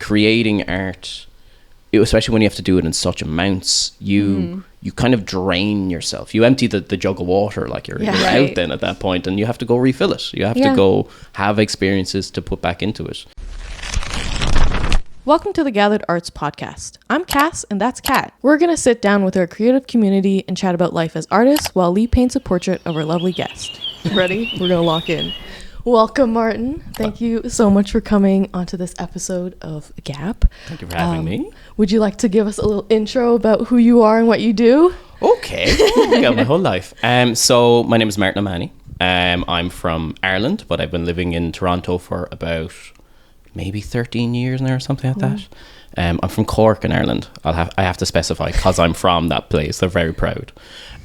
creating art, especially when you have to do it in such amounts, you kind of drain yourself. You empty the jug of water, like you're out then at that point, and you have to go refill it. You have to go have experiences to put back into it. Welcome to the Gathered Arts Podcast. I'm Cass, and that's Kat. We're going to sit down with our creative community and chat about life as artists while Lee paints a portrait of our lovely guest. Ready? We're going to lock in. Welcome, Martin. Thank you so much for coming onto this episode of Gap. Thank you for having me. Would you like to give us a little intro about who you are and what you do? Okay. I got my whole life. So my name is Martin O'Mahony. I'm from Ireland, but I've been living in Toronto for about maybe 13 years now or something like that. I'm from Cork in Ireland. I have to specify because I'm from that place. They're very proud.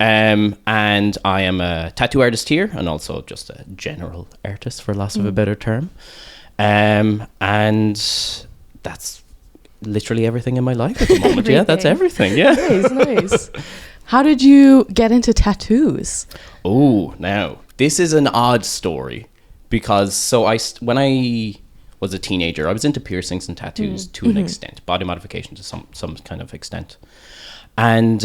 And I am a tattoo artist here and also just a general artist, for loss of a better term. And that's literally everything in my life at the moment. Yeah, that's everything. Yeah. Nice. How did you get into tattoos? Oh, now this is an odd story because when I was a teenager, I was into piercings and tattoos to an extent, body modification to some kind of extent. And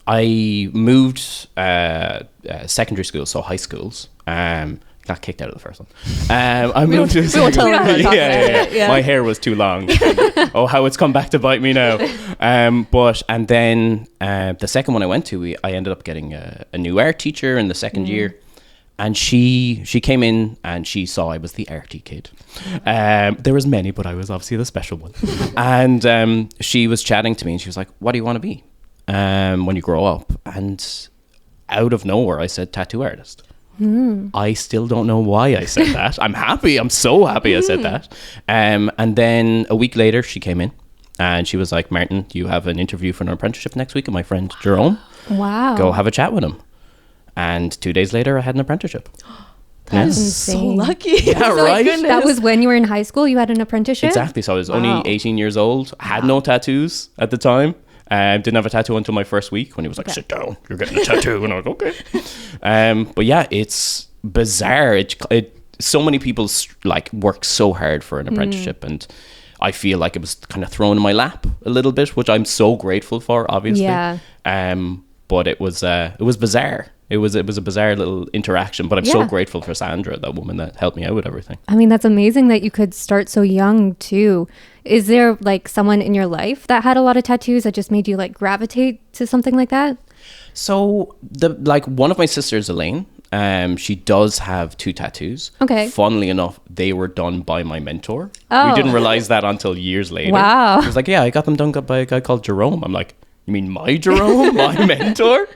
I moved secondary school, so high schools. Got kicked out of the first one. I moved to secondary. Yeah. My hair was too long. Oh, how it's come back to bite me now. And then the second one I went to, I ended up getting a new art teacher in the second year. And she came in and she saw I was the arty kid. There was many, but I was obviously the special one. And she was chatting to me and she was like, what do you want to be when you grow up? And out of nowhere, I said tattoo artist. I still don't know why I said that. I'm happy. I'm so happy I said that. And then a week later, she came in and she was like, Martin, you have an interview for an apprenticeship next week with my friend Jerome. Wow. Go have a chat with him. And 2 days later, I had an apprenticeship. That's So insane. lucky. Yeah, right? That was when you were in high school? You had an apprenticeship? Exactly. So I was only 18 years old. I had no tattoos at the time. Didn't have a tattoo until my first week when he was like, sit down, you're getting a tattoo. And I was like, okay. But yeah, it's bizarre. So many people work so hard for an apprenticeship, and I feel like it was kind of thrown in my lap a little bit, which I'm so grateful for, obviously. Yeah. But it was bizarre. It was a bizarre little interaction, but I'm so grateful for Sandra, that woman that helped me out with everything. I mean, that's amazing that you could start so young too. Is there like someone in your life that had a lot of tattoos that just made you like gravitate to something like that? So one of my sisters, Elaine, she does have 2 tattoos. Okay. Funnily enough, they were done by my mentor. Oh. We didn't realize that until years later. Wow. He was like, yeah, I got them done by a guy called Jerome. I'm like, you mean my Jerome? My mentor?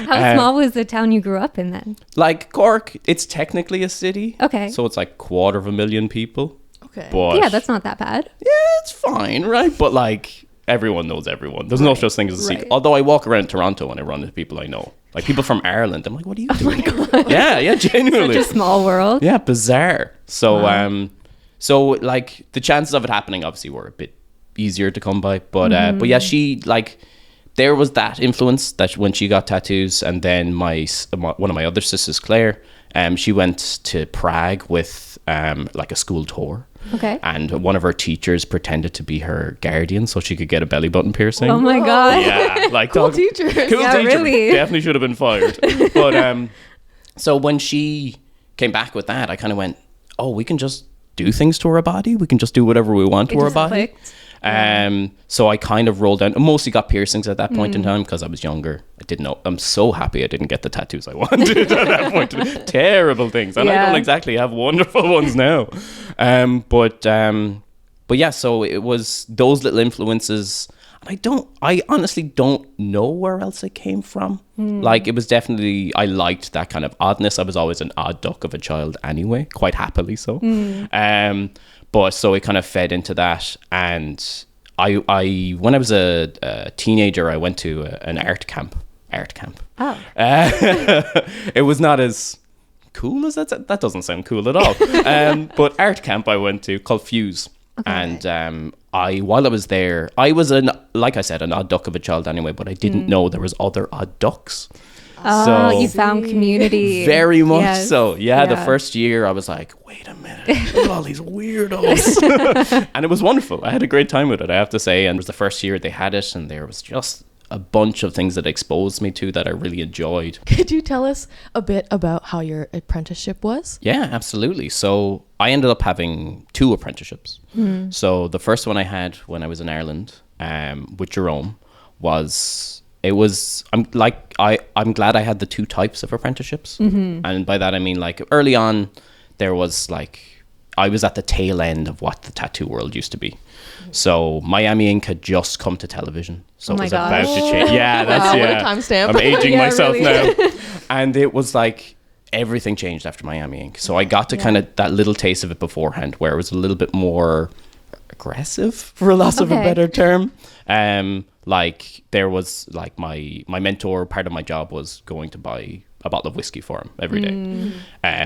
How small was the town you grew up in then? Like Cork, it's technically a city. Okay. So it's like 250,000 people. Okay. But Yeah, that's not that bad. yeah, it's fine, right? But like everyone knows everyone. There's no such thing as a secret. Right. Although I walk around Toronto and I run into people I know. Like people from Ireland. I'm like, what are you doing here? Yeah, genuinely. Such a small world. Yeah, bizarre. So so like the chances of it happening obviously were a bit easier to come by. But yeah, she there was that influence that when she got tattoos, and then one of my other sisters, Claire, she went to Prague with like a school tour. Okay. And one of her teachers pretended to be her guardian so she could get a belly button piercing. Oh my God. Yeah, like Cool teacher. Cool Yeah, teacher. really. Definitely should have been fired. But so when she came back with that, I kind of went, oh, we can just do things to our body. We can just do whatever we want to our body. Clicked. So I kind of rolled down. I mostly got piercings at that point in time because I was younger. I didn't know. I'm so happy I didn't get the tattoos I wanted at that point. Terrible things, and I don't exactly have wonderful ones now. But yeah. So it was those little influences. I honestly don't know where else it came from. Like it was definitely, I liked that kind of oddness. I was always an odd duck of a child anyway, quite happily so. But so it kind of fed into that. And I when I was a teenager, I went to an art camp. Oh. It was not as cool as that. That doesn't sound cool at all. But art camp I went to called Fuse. Okay. And while I was there, I was like I said, an odd duck of a child anyway, but I didn't know there was other odd ducks. Oh, So- you found community. Very much Yes. so. Yeah, the Yeah. first year I was like, wait a minute, look at all these weirdos. And it was wonderful. I had a great time with it, I have to say. And it was the first year they had it, and there was just a bunch of things that exposed me to that I really enjoyed. Could you tell us a bit about how your apprenticeship was? Yeah, absolutely. So I ended up having 2 apprenticeships. So the first one I had when I was in Ireland with Jerome I'm glad I had the 2 types of apprenticeships. And by that I mean, like, early on there was like, I was at the tail end of what the tattoo world used to be. So Miami Ink had just come to television. So Oh it my was about gosh. to change. Yeah, that's Wow, what a yeah. timestamp. I'm aging Yeah, myself really. now. And it was like everything changed after Miami Ink. So I got to kind of that little taste of it beforehand, where it was a little bit more aggressive, for loss of a Okay. better term. Like there was like my mentor, part of my job was going to buy a bottle of whiskey for him every day,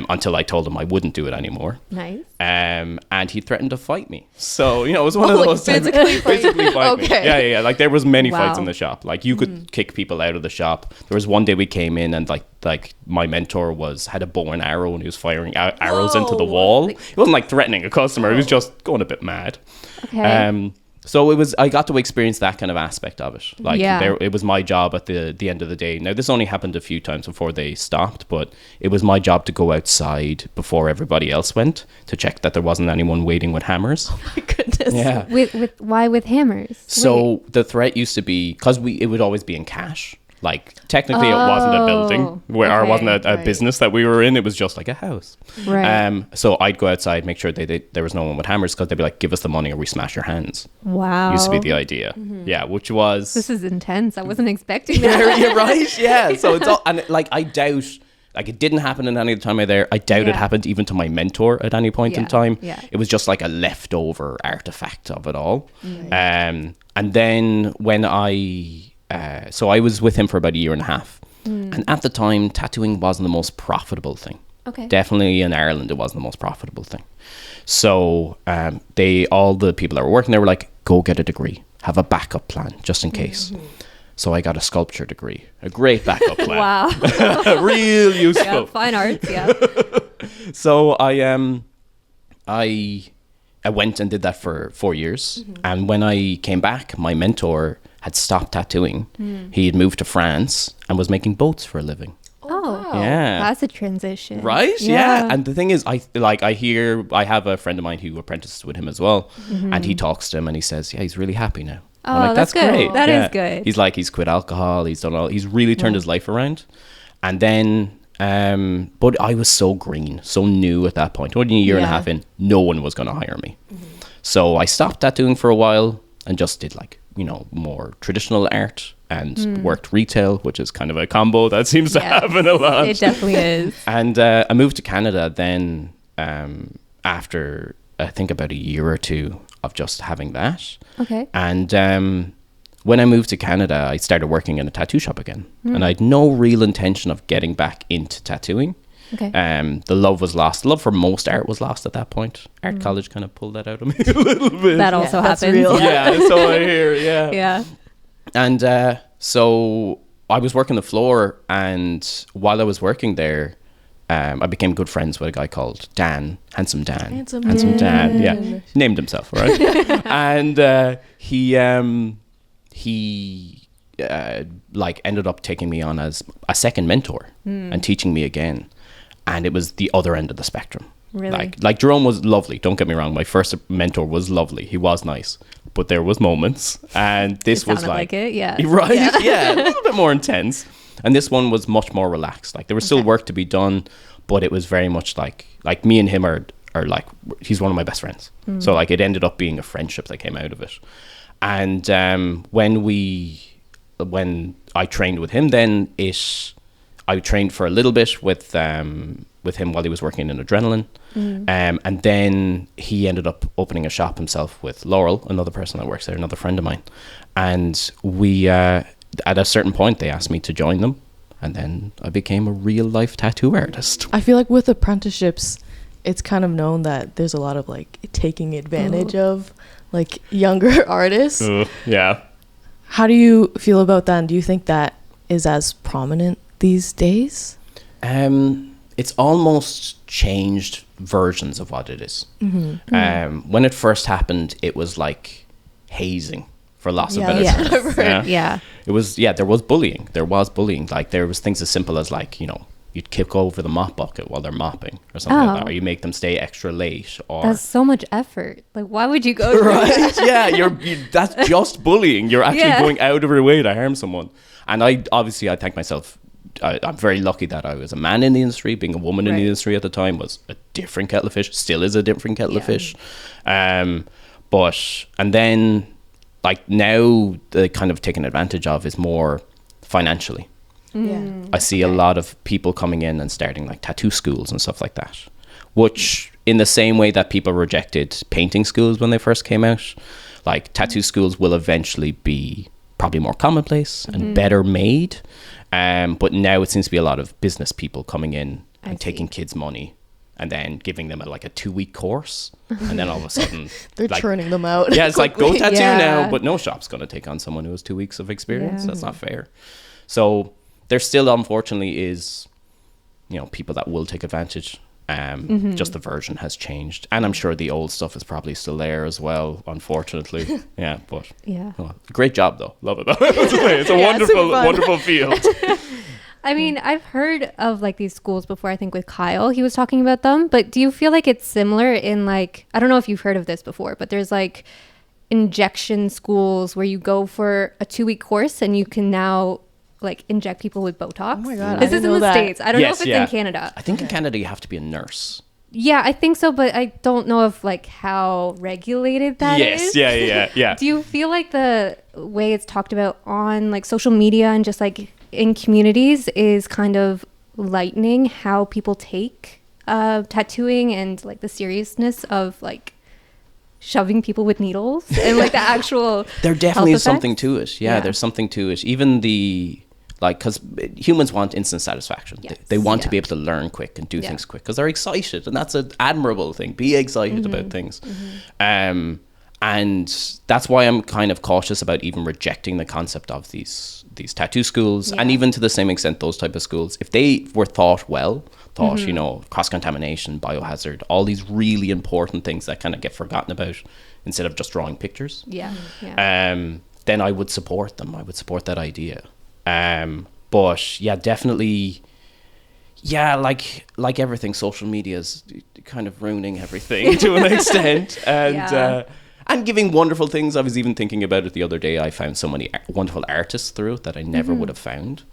until I told him I wouldn't do it anymore. Nice. And he threatened to fight me. So, you know, it was one of like those physically fight fight me. Okay. Yeah. Like there was many fights Wow. in the shop. Like you could kick people out of the shop. There was one day we came in and like my mentor had a bow and arrow and he was firing arrows into the Whoa. wall. He wasn't like threatening a customer. He was just going a bit mad. Okay. So I got to experience that kind of aspect of it. Like Yeah. it was my job at the end of the day. Now this only happened a few times before they stopped, but it was my job to go outside before everybody else went to check that there wasn't anyone waiting with hammers. My goodness. Yeah. with why with hammers? So the threat used to be, because it would always be in cash. Like technically it wasn't a building or it okay, wasn't a right. business that we were in. It was just like a house. Right. So I'd go outside, make sure there was no one with hammers, because they'd be like, give us the money or we smash your hands. Wow. Used to be the idea. Yeah, which was... This is intense. I wasn't expecting that. You're right. Yeah. So it's all, and like I doubt, like it didn't happen in any of the time I there. I doubt it Yeah. happened even to my mentor at any point in Yeah, time. yeah. It was just like a leftover artifact of it all. And then when so I was with him for about 1.5 years, and at the time, tattooing wasn't the most profitable thing. Okay. Definitely in Ireland, it wasn't the most profitable thing. So all the people that were working there were like, go get a degree, have a backup plan just in case. So I got a sculpture degree, a great backup plan. Wow. Real useful. Yeah, fine arts. Yeah. So I went and did that for 4 years. And when I came back, my mentor had stopped tattooing. He had moved to France and was making boats for a living. Oh. Yeah. That's a transition. Right? Yeah. And the thing is, I have a friend of mine who apprentices with him as well. And he talks to him and he says, yeah, he's really happy now. Oh, I'm like, that's good. great. That Yeah. is good. He's quit alcohol. He's really turned his life around. And then, but I was so green, so new at that point. Only 1.5 years in, no one was going to hire me. So I stopped tattooing for a while and just did like, more traditional art and worked retail, which is kind of a combo that seems to happen a lot. It definitely is. And I moved to Canada then after, I think, about 1 year or 2 of just having that. Okay. And when I moved to Canada, I started working in a tattoo shop again. And I had no real intention of getting back into tattooing. Okay. The love was lost. The love for most art was lost at that point. Art college kind of pulled that out of me a little bit. That also that's happens. real. Yeah, so I hear, yeah. Yeah. And so I was working the floor, and while I was working there, I became good friends with a guy called Dan, Handsome Dan. Handsome Dan, yeah. Dan. He named himself, right? And he like ended up taking me on as a second mentor and teaching me again. And it was the other end of the spectrum. Really? Like Jerome was lovely. Don't get me wrong. My first mentor was lovely. He was nice, but there was moments, and this It was sounded like it, yeah. right, yeah, a little bit more intense. And this one was much more relaxed. Like there was still work to be done, but it was very much like me and him are like, he's one of my best friends. So like it ended up being a friendship that came out of it. And when I trained with him, then I trained for a little bit with him while he was working in Adrenaline. And then he ended up opening a shop himself with Laurel, another person that works there, another friend of mine. And we, at a certain point, they asked me to join them. And then I became a real life tattoo artist. I feel like with apprenticeships, it's kind of known that there's a lot of like taking advantage of like younger artists. Yeah. How do you feel about that? And do you think that is as prominent these days? It's almost changed versions of what it is. When it first happened, it was like hazing, for lots of better terms. Yeah. It was, there was bullying. Like, there was things as simple as, like, you'd kick over the mop bucket while they're mopping or something like that, or you make them stay extra late. Or that's so much effort. Like, why would you go through right? that? Yeah, that's just bullying. You're actually going out of your way to harm someone. And I thank myself. I'm very lucky that I was a man in the industry. Being a woman in the industry at the time was a different kettle of fish. Still is a different kettle of fish. But and then, like, now the kind of taken advantage of is more financially. I see a lot of people coming in and starting like tattoo schools and stuff like that, which in the same way that people rejected painting schools when they first came out, like tattoo schools will eventually be probably more commonplace and better made. But now it seems to be a lot of business people coming in and taking kids' money and then giving them a 2-week course, and then all of a sudden they're churning them out. Yeah, it's like, go tattoo now, but no shop's going to take on someone who has 2 weeks of experience. That's not fair. So there still, unfortunately, is people that will take advantage. Just the version has changed, and I'm sure the old stuff is probably still there as well, unfortunately. Great job though, love it though. It's a wonderful field. I mean, I've heard of like these schools before. I think with Kyle, he was talking about them. But do you feel like it's similar in like, I don't know if you've heard of this before, but there's like injection schools where you go for a 2-week course and you can now like inject people with Botox. Oh my God, this is in the States. I don't know if it's in Canada. I think in Canada you have to be a nurse. Yeah, I think so, but I don't know if like how regulated that is. Yeah. Do you feel like the way it's talked about on like social media and just like in communities is kind of lightening how people take tattooing and like the seriousness of like shoving people with needles and like the actual there definitely is something to it. There's something to it. Even the because humans want instant satisfaction. They want to be able to learn quick and do things quick because they're excited, and that's an admirable thing. Be excited about things. And that's why I'm kind of cautious about even rejecting the concept of these tattoo schools, and even to the same extent those type of schools, if they were thought, cross-contamination, biohazard, all these really important things that kind of get forgotten about instead of just drawing pictures. Then I would support them. I would support that idea. But yeah, definitely. Yeah, like everything, social media is kind of ruining everything to an extent, and giving wonderful things. I was even thinking about it the other day. I found so many wonderful artists through it that I never would have found.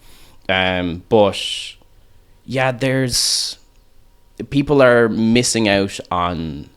But yeah, people are missing out on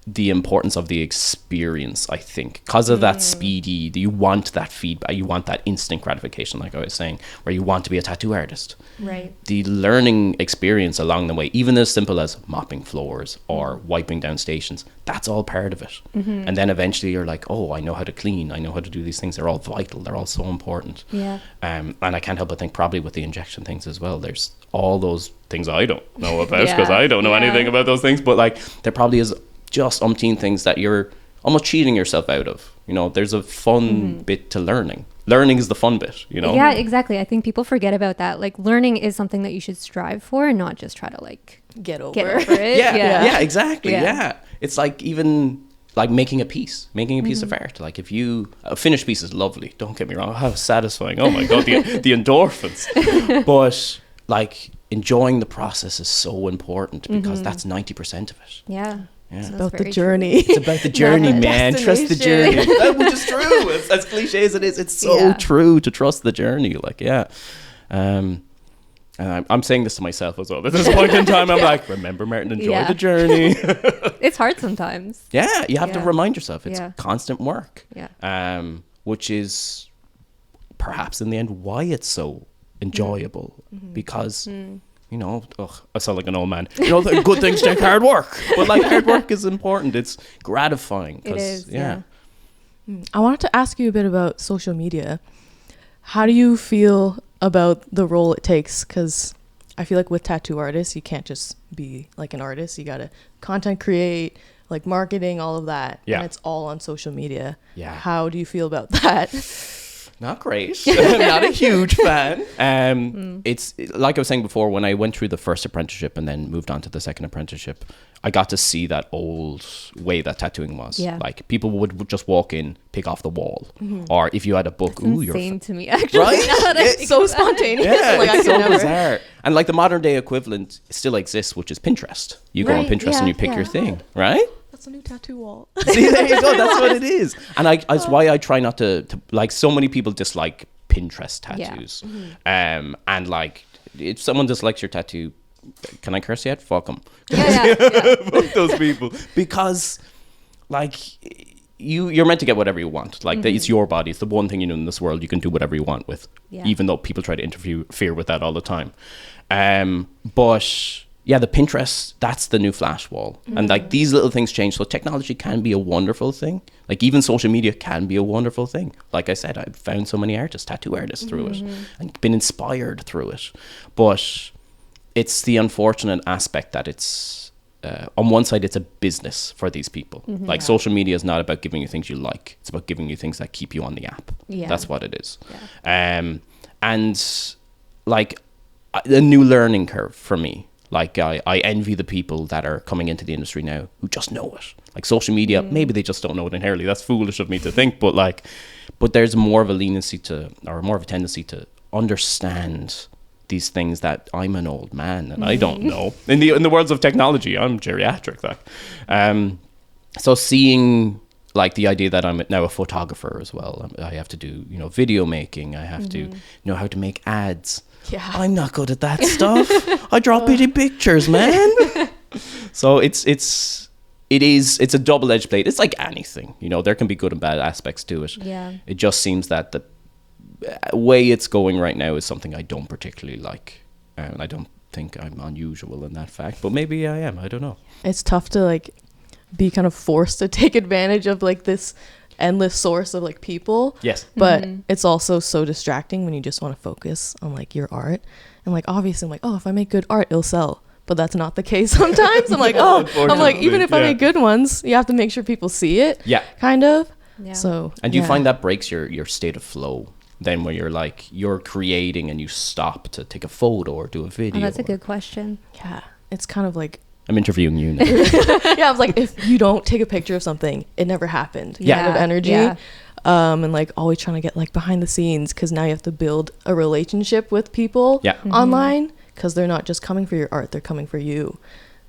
the importance of the experience, I think, because of that speedy, you want that feedback, you want that instant gratification, like I was saying, where you want to be a tattoo artist. Right. The learning experience along the way, even as simple as mopping floors or wiping down stations, that's all part of it. And then eventually you're like, oh, I know how to clean, I know how to do these things. They're all vital. They're all so important. And I can't help but think probably with the injection things as well, there's all those things I don't know about because I don't know anything about those things. But like, there probably is just umpteen things that you're almost cheating yourself out of. There's a fun bit to learning. Learning is the fun bit, Yeah, exactly. I think people forget about that. Like, learning is something that you should strive for and not just try to like get over it. Yeah, exactly. Yeah. It's like even like making a piece of art. Like if a finished piece is lovely, don't get me wrong, how satisfying. Oh my God, the endorphins. But like enjoying the process is so important because that's 90% of it. Yeah. It's about the journey. It's about the journey, man. Trust the journey. Which is true. As cliche as it is, it's so true to trust the journey. Like, and I'm saying this to myself as well. At this point in time, I'm like, remember, Martin, enjoy the journey. It's hard sometimes. Yeah, you have to remind yourself. It's constant work. Yeah. Which is perhaps in the end why it's so enjoyable because... I sound like an old man. Good things take hard work, but like hard work is important. It's gratifying. It is. Yeah. I wanted to ask you a bit about social media. How do you feel about the role it takes? Because I feel like with tattoo artists, you can't just be like an artist. You gotta content create, like marketing, all of that. Yeah. And it's all on social media. Yeah. How do you feel about that? not great. Not a huge fan. It's like I was saying before, when I went through the first apprenticeship and then moved on to the second apprenticeship, I got to see that old way that tattooing was. Yeah. Like people would just walk in, pick off the wall, or if you had a book, Insane to me, actually. Right? It's so spontaneous. Yeah, Like, I it's could so never. bizarre. And like the modern day equivalent still exists, which is Pinterest. You go on Right, Pinterest and you pick yeah. your thing, right? That's a new tattoo wall. See, there you go. That's what it is. And that's why I try not to like, so many people dislike Pinterest tattoos. And like, if someone dislikes your tattoo, can I curse yet? Fuck them. Yeah. Fuck those people. Because like, you're meant to get whatever you want. Like, it's your body. It's the one thing you know in this world you can do whatever you want with. Yeah. Even though people try to interfere with that all the time. But yeah, the Pinterest, that's the new flash wall. And like, these little things change. So technology can be a wonderful thing. Like, even social media can be a wonderful thing. Like I said, I've found so many tattoo artists through it, and been inspired through it. But it's the unfortunate aspect that it's, on one side, it's a business for these people. Like, social media is not about giving you things you like. It's about giving you things that keep you on the app. Yeah. That's what it is. Yeah. And like, a new learning curve for me. Like, I envy the people that are coming into the industry now who just know it. Like, social media, maybe they just don't know it inherently. That's foolish of me to think, but there's more of a leniency to, or more of a tendency to understand these things that I'm an old man and I don't know. In the worlds of technology, I'm geriatric. So seeing like the idea that I'm now a photographer as well. I have to do, video making. I have to know how to make ads. Yeah. I'm not good at that stuff. I draw pretty pictures, man. So it's a double-edged blade. It's like anything, there can be good and bad aspects to it. Yeah. It just seems that the way it's going right now is something I don't particularly like. And I don't think I'm unusual in that fact, but maybe I am. I don't know. It's tough to like be kind of forced to take advantage of like this endless source of like people. Yes. But it's also so distracting when you just want to focus on like your art. And like, obviously I'm like, oh, if I make good art, it'll sell. But that's not the case sometimes. I'm like, even if I make good ones, you have to make sure people see it. Yeah. Kind of. Yeah. So. And do you find that breaks your state of flow? Then where you're creating and you stop to take a photo or do a video. Oh, that's a good question. Yeah. It's kind of like. I'm interviewing you now. Yeah, I was like, if you don't take a picture of something, it never happened. Yeah. Kind of energy. Yeah. And like always trying to get like behind the scenes because now you have to build a relationship with people online because they're not just coming for your art, they're coming for you.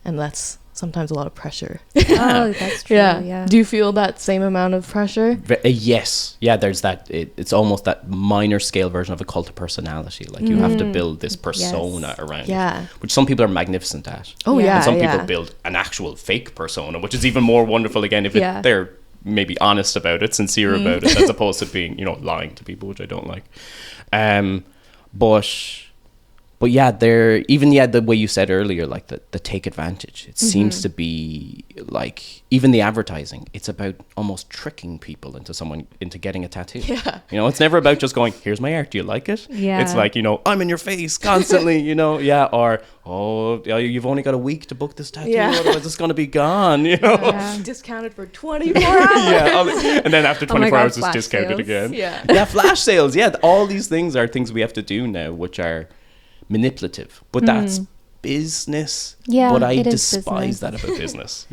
And that's sometimes a lot of pressure. Oh, that's true. Yeah. Do you feel that same amount of pressure? Yes. Yeah, there's that. It's almost that minor scale version of a cult of personality. Like you have to build this persona around it, which some people are magnificent at. Oh, yeah. And some people build an actual fake persona, which is even more wonderful again if they're maybe honest about it, sincere about it, as opposed to being, lying to people, which I don't like. But yeah, the way you said earlier, like the take advantage, it seems to be like, even the advertising, it's about almost tricking people into getting a tattoo. Yeah. It's never about just going, here's my art, do you like it? Yeah. It's like, I'm in your face constantly, or, you've only got a week to book this tattoo, otherwise it's going to be gone, Discounted for 24 hours. And then after 24 hours it's discounted sales. again. Yeah. Flash sales. Yeah, all these things are things we have to do now, which are manipulative, but that's business. Yeah, but I it is despise business. that about business.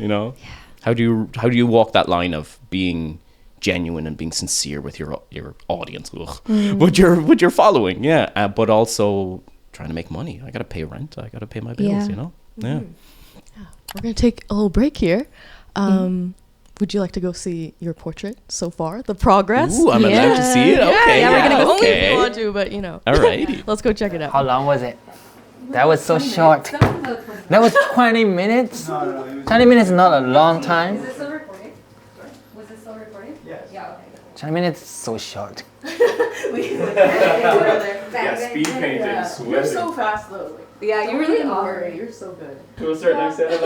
How do you walk that line of being genuine and being sincere with your audience, with your following, but also trying to make money. I gotta pay rent, I gotta pay my bills. We're gonna take a little break here. Would you like to go see your portrait so far? The progress? Ooh, I'm allowed to see it? Okay. Yeah, we're gonna go okay. only if you want to, but Alrighty. Let's go check it out. How long was it? That was so short. That was 20 minutes? 20 minutes is not a long time. Is it still recording? Was it still recording? Yes. Yeah, okay. 20 minutes is so short. Speed painting. You're so fast though. Yeah, you really are. You're so good. To a certain extent,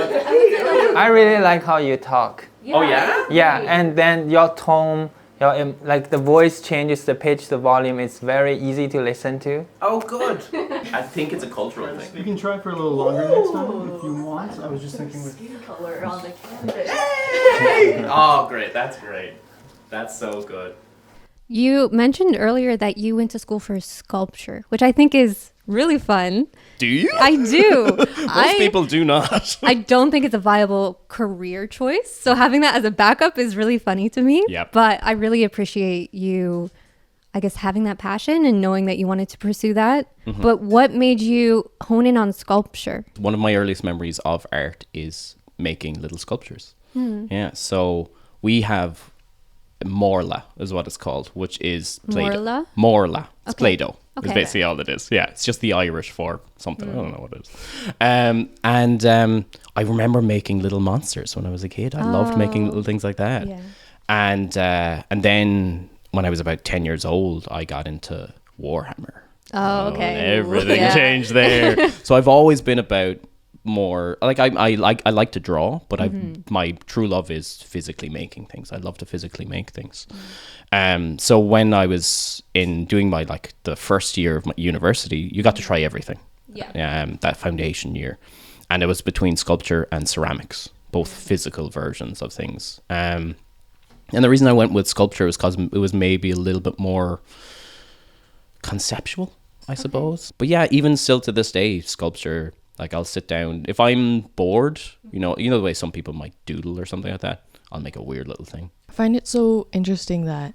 I really like how you talk. Oh yeah? Yeah, and then your tone, like the voice changes, the pitch, the volume. It's very easy to listen to. Oh, good. I think it's a cultural thing. You can try for a little longer next time if you want. I was just thinking with Skin color on the canvas. Oh, great. That's great. That's so good. You mentioned earlier that you went to school for sculpture, which I think is really fun. Do you? I do. Most people do not. I don't think it's a viable career choice. So having that as a backup is really funny to me. Yep. But I really appreciate you, I guess, having that passion and knowing that you wanted to pursue that. Mm-hmm. But what made you hone in on sculpture? One of my earliest memories of art is making little sculptures. Yeah, so we have Morla is what it's called, which is Play-Doh. Morla? Morla. It's Okay. Play-Doh. Okay. It's basically all it is. Yeah, it's just the Irish for something. I don't know what it is. I remember making little monsters when I was a kid. I loved making little things like that. Yeah. And then when I was about 10 years old, I got into Warhammer. Oh, okay. And everything Yeah. changed there. So I've always been about more like I like to draw, but my true love is physically making things. I love to physically make things. So when I was doing my the first year of my university, you got to try everything. Yeah. That foundation year, and it was between sculpture and ceramics, both physical versions of things. And the reason I went with sculpture was because it was maybe a little bit more conceptual, I suppose. But yeah, even still to this day, sculpture. Like I'll sit down if I'm bored. You know the way some people might doodle or something like that. I'll make a weird little thing. I find it so interesting that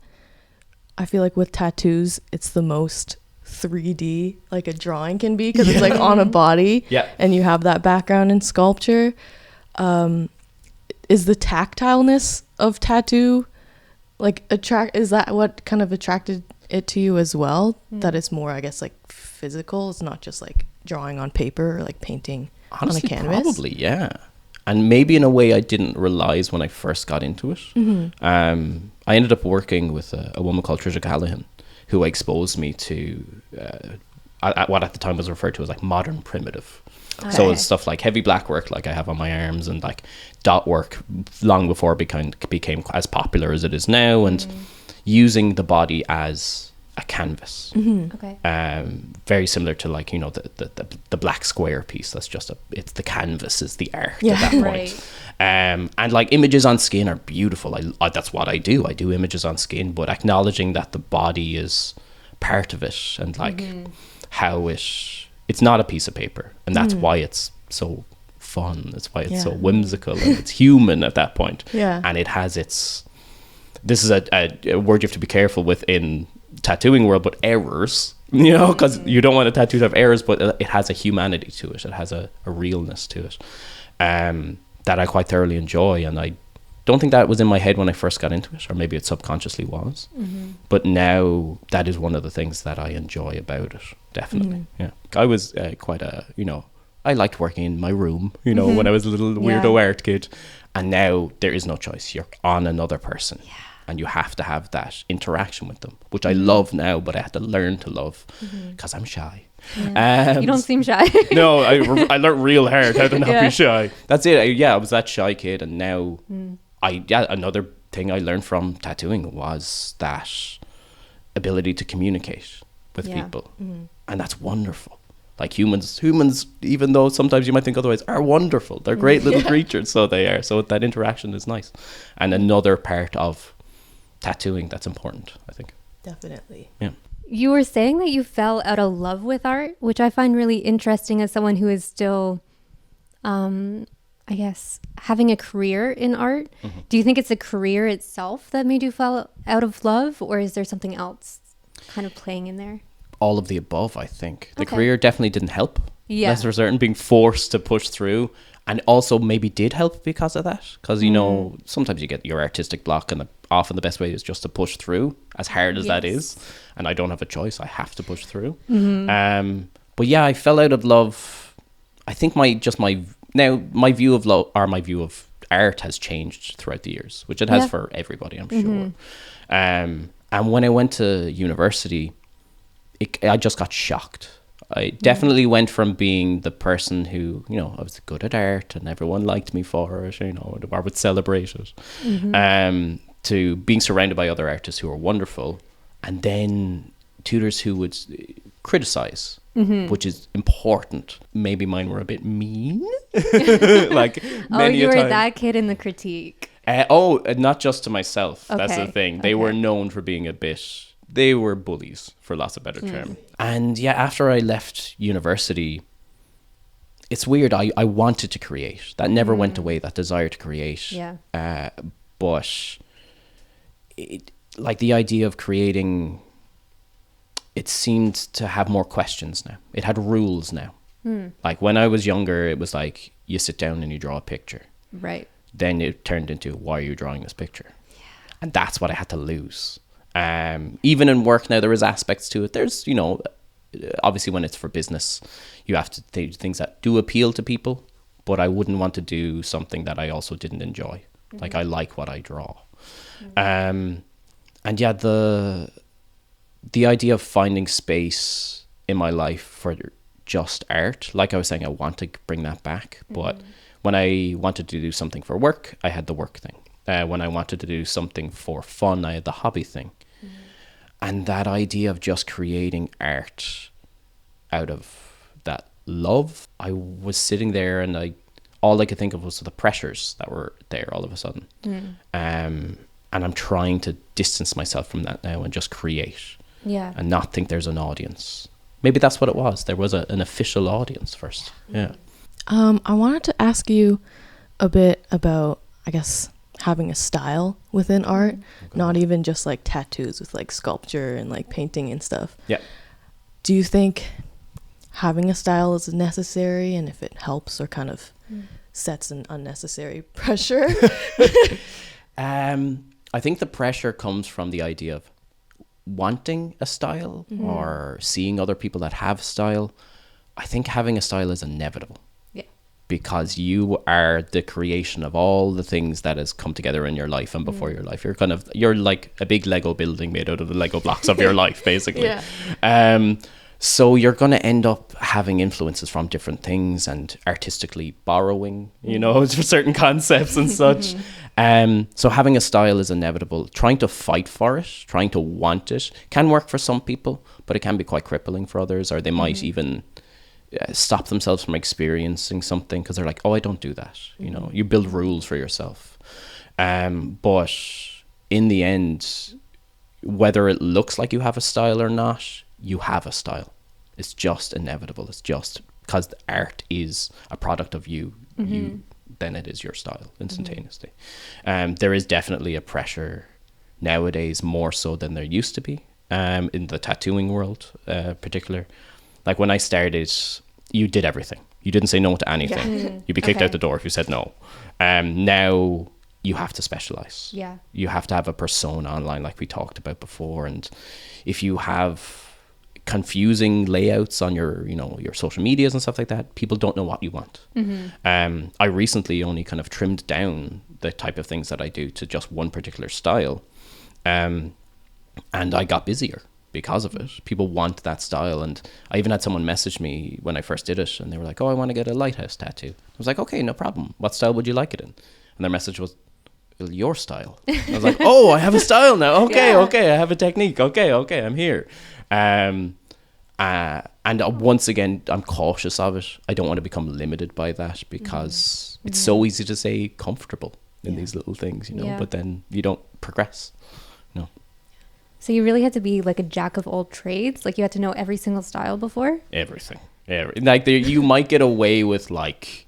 I feel like with tattoos, it's the most 3D like a drawing can be, because it's like on a body. Yeah. And you have that background in sculpture. Is the tactileness of tattoo is that what kind of attracted it to you as well? That it's more, I guess, like physical. It's not just like drawing on paper or like painting Honestly, on a canvas. probably, yeah. And maybe in a way I didn't realize when I first got into it. I ended up working with a woman called Trisha Callahan, who exposed me to what at the time was referred to as like modern primitive. So it's stuff like heavy black work like I have on my arms, and like dot work long before it became as popular as it is now, and using the body as a canvas. Okay. Very similar to like, the black square piece. That's just it's the canvas is the art Yeah. at that point. Right. And like images on skin are beautiful. I that's what I do. I do images on skin, but acknowledging that the body is part of it, and like how it's not a piece of paper, and that's why it's so fun. That's why it's so whimsical, and it's human at that point. Yeah. And it has this is a word you have to be careful with in tattooing world, but errors, because you don't want a tattoo to have errors, but it has a humanity to it. It has a realness to it that I quite thoroughly enjoy. And I don't think that was in my head when I first got into it, or maybe it subconsciously was. But now that is one of the things that I enjoy about it, definitely. Yeah, I was quite I liked working in my room, when I was a little weirdo art kid, and now there is no choice. You're on another person. Yeah. And you have to have that interaction with them, which I love now, but I had to learn to love because I'm shy. Yeah. You don't seem shy. No, I learned real hard how to not be shy. That's it. I was that shy kid, and now another thing I learned from tattooing was that ability to communicate with people, and that's wonderful. Like humans, even though sometimes you might think otherwise, are wonderful. They're great little creatures, so they are. So that interaction is nice, and another part of tattooing that's important, I think. Definitely. Yeah. You were saying that you fell out of love with art, which I find really interesting as someone who is still, I guess, having a career in art. Do you think it's a career itself that made you fall out of love, or is there something else kind of playing in there? All of the above, I think. The Okay. career definitely didn't help. Yeah. That's for certain. Being forced to push through, and also maybe did help because of that. Because, sometimes you get your artistic block, and often the best way is just to push through, as hard as that is. And I don't have a choice. I have to push through. But yeah, I fell out of love. I think my view of love, or my view of art, has changed throughout the years, which it has for everybody, I'm sure. And when I went to university, I just got shocked. I definitely went from being the person who, I was good at art and everyone liked me for it, or would celebrate it, to being surrounded by other artists who are wonderful, and then tutors who would criticize, which is important. Maybe mine were a bit mean. Like, You were that kid in the critique. Not just to myself. That's the Okay, thing. They were okay. known for being they were bullies, for lots of better term. And yeah, after I left university, it's weird. I wanted to create. That never went away, that desire to create. Yeah. But like the idea of creating, it seemed to have more questions now. It had rules now. Like when I was younger, it was like you sit down and you draw a picture. Right. Then it turned into, why are you drawing this picture? Yeah. And that's what I had to lose. Even in work now, there is aspects to it. There's, obviously when it's for business, you have to do things that do appeal to people, but I wouldn't want to do something that I also didn't enjoy. Like I like what I draw. And yeah, the idea of finding space in my life for just art, like I was saying, I want to bring that back. But when I wanted to do something for work, I had the work thing. When I wanted to do something for fun, I had the hobby thing. And that idea of just creating art out of that love, I was sitting there and all I could think of was the pressures that were there all of a sudden. And I'm trying to distance myself from that now and just create. Yeah. And not think there's an audience. Maybe that's what it was. There was an official audience first. Yeah. I wanted to ask you a bit about, I guess, having a style within art, not even just like tattoos with like sculpture and like painting and stuff. Yeah. Do you think having a style is necessary, and if it helps or kind of sets an unnecessary pressure? I think the pressure comes from the idea of wanting a style or seeing other people that have style. I think having a style is inevitable. Because you are the creation of all the things that has come together in your life and before your life. You're like a big Lego building made out of the Lego blocks of your life, basically. So you're going to end up having influences from different things and artistically borrowing, certain concepts and such. So having a style is inevitable. Trying to fight for it, trying to want it, can work for some people, but it can be quite crippling for others, or they might even stop themselves from experiencing something because they're like, oh, I don't do that. You build rules for yourself. But in the end, whether it looks like you have a style or not, you have a style. It's just inevitable. It's just because the art is a product of you, then it is your style instantaneously. There is definitely a pressure nowadays, more so than there used to be, in the tattooing world, particular. Like when I started, you did everything. You didn't say no to anything. You'd be kicked out the door if you said no. Now you have to specialize. Yeah. You have to have a persona online, like we talked about before. And if you have confusing layouts on your social medias and stuff like that, people don't know what you want. I recently only kind of trimmed down the type of things that I do to just one particular style. And I got busier because of it. People want that style. And I even had someone message me when I first did it and they were like, oh, I want to get a lighthouse tattoo. I was like, okay, no problem. What style would you like it in? And their message was, well, your style. I was like, oh, I have a style now. Okay, I have a technique. Okay, I'm here. And once again, I'm cautious of it. I don't want to become limited by that because it's so easy to say comfortable in these little things, but then you don't progress. No. So you really had to be like a jack of all trades? Like you had to know every single style before? Everything. Like you might get away with like,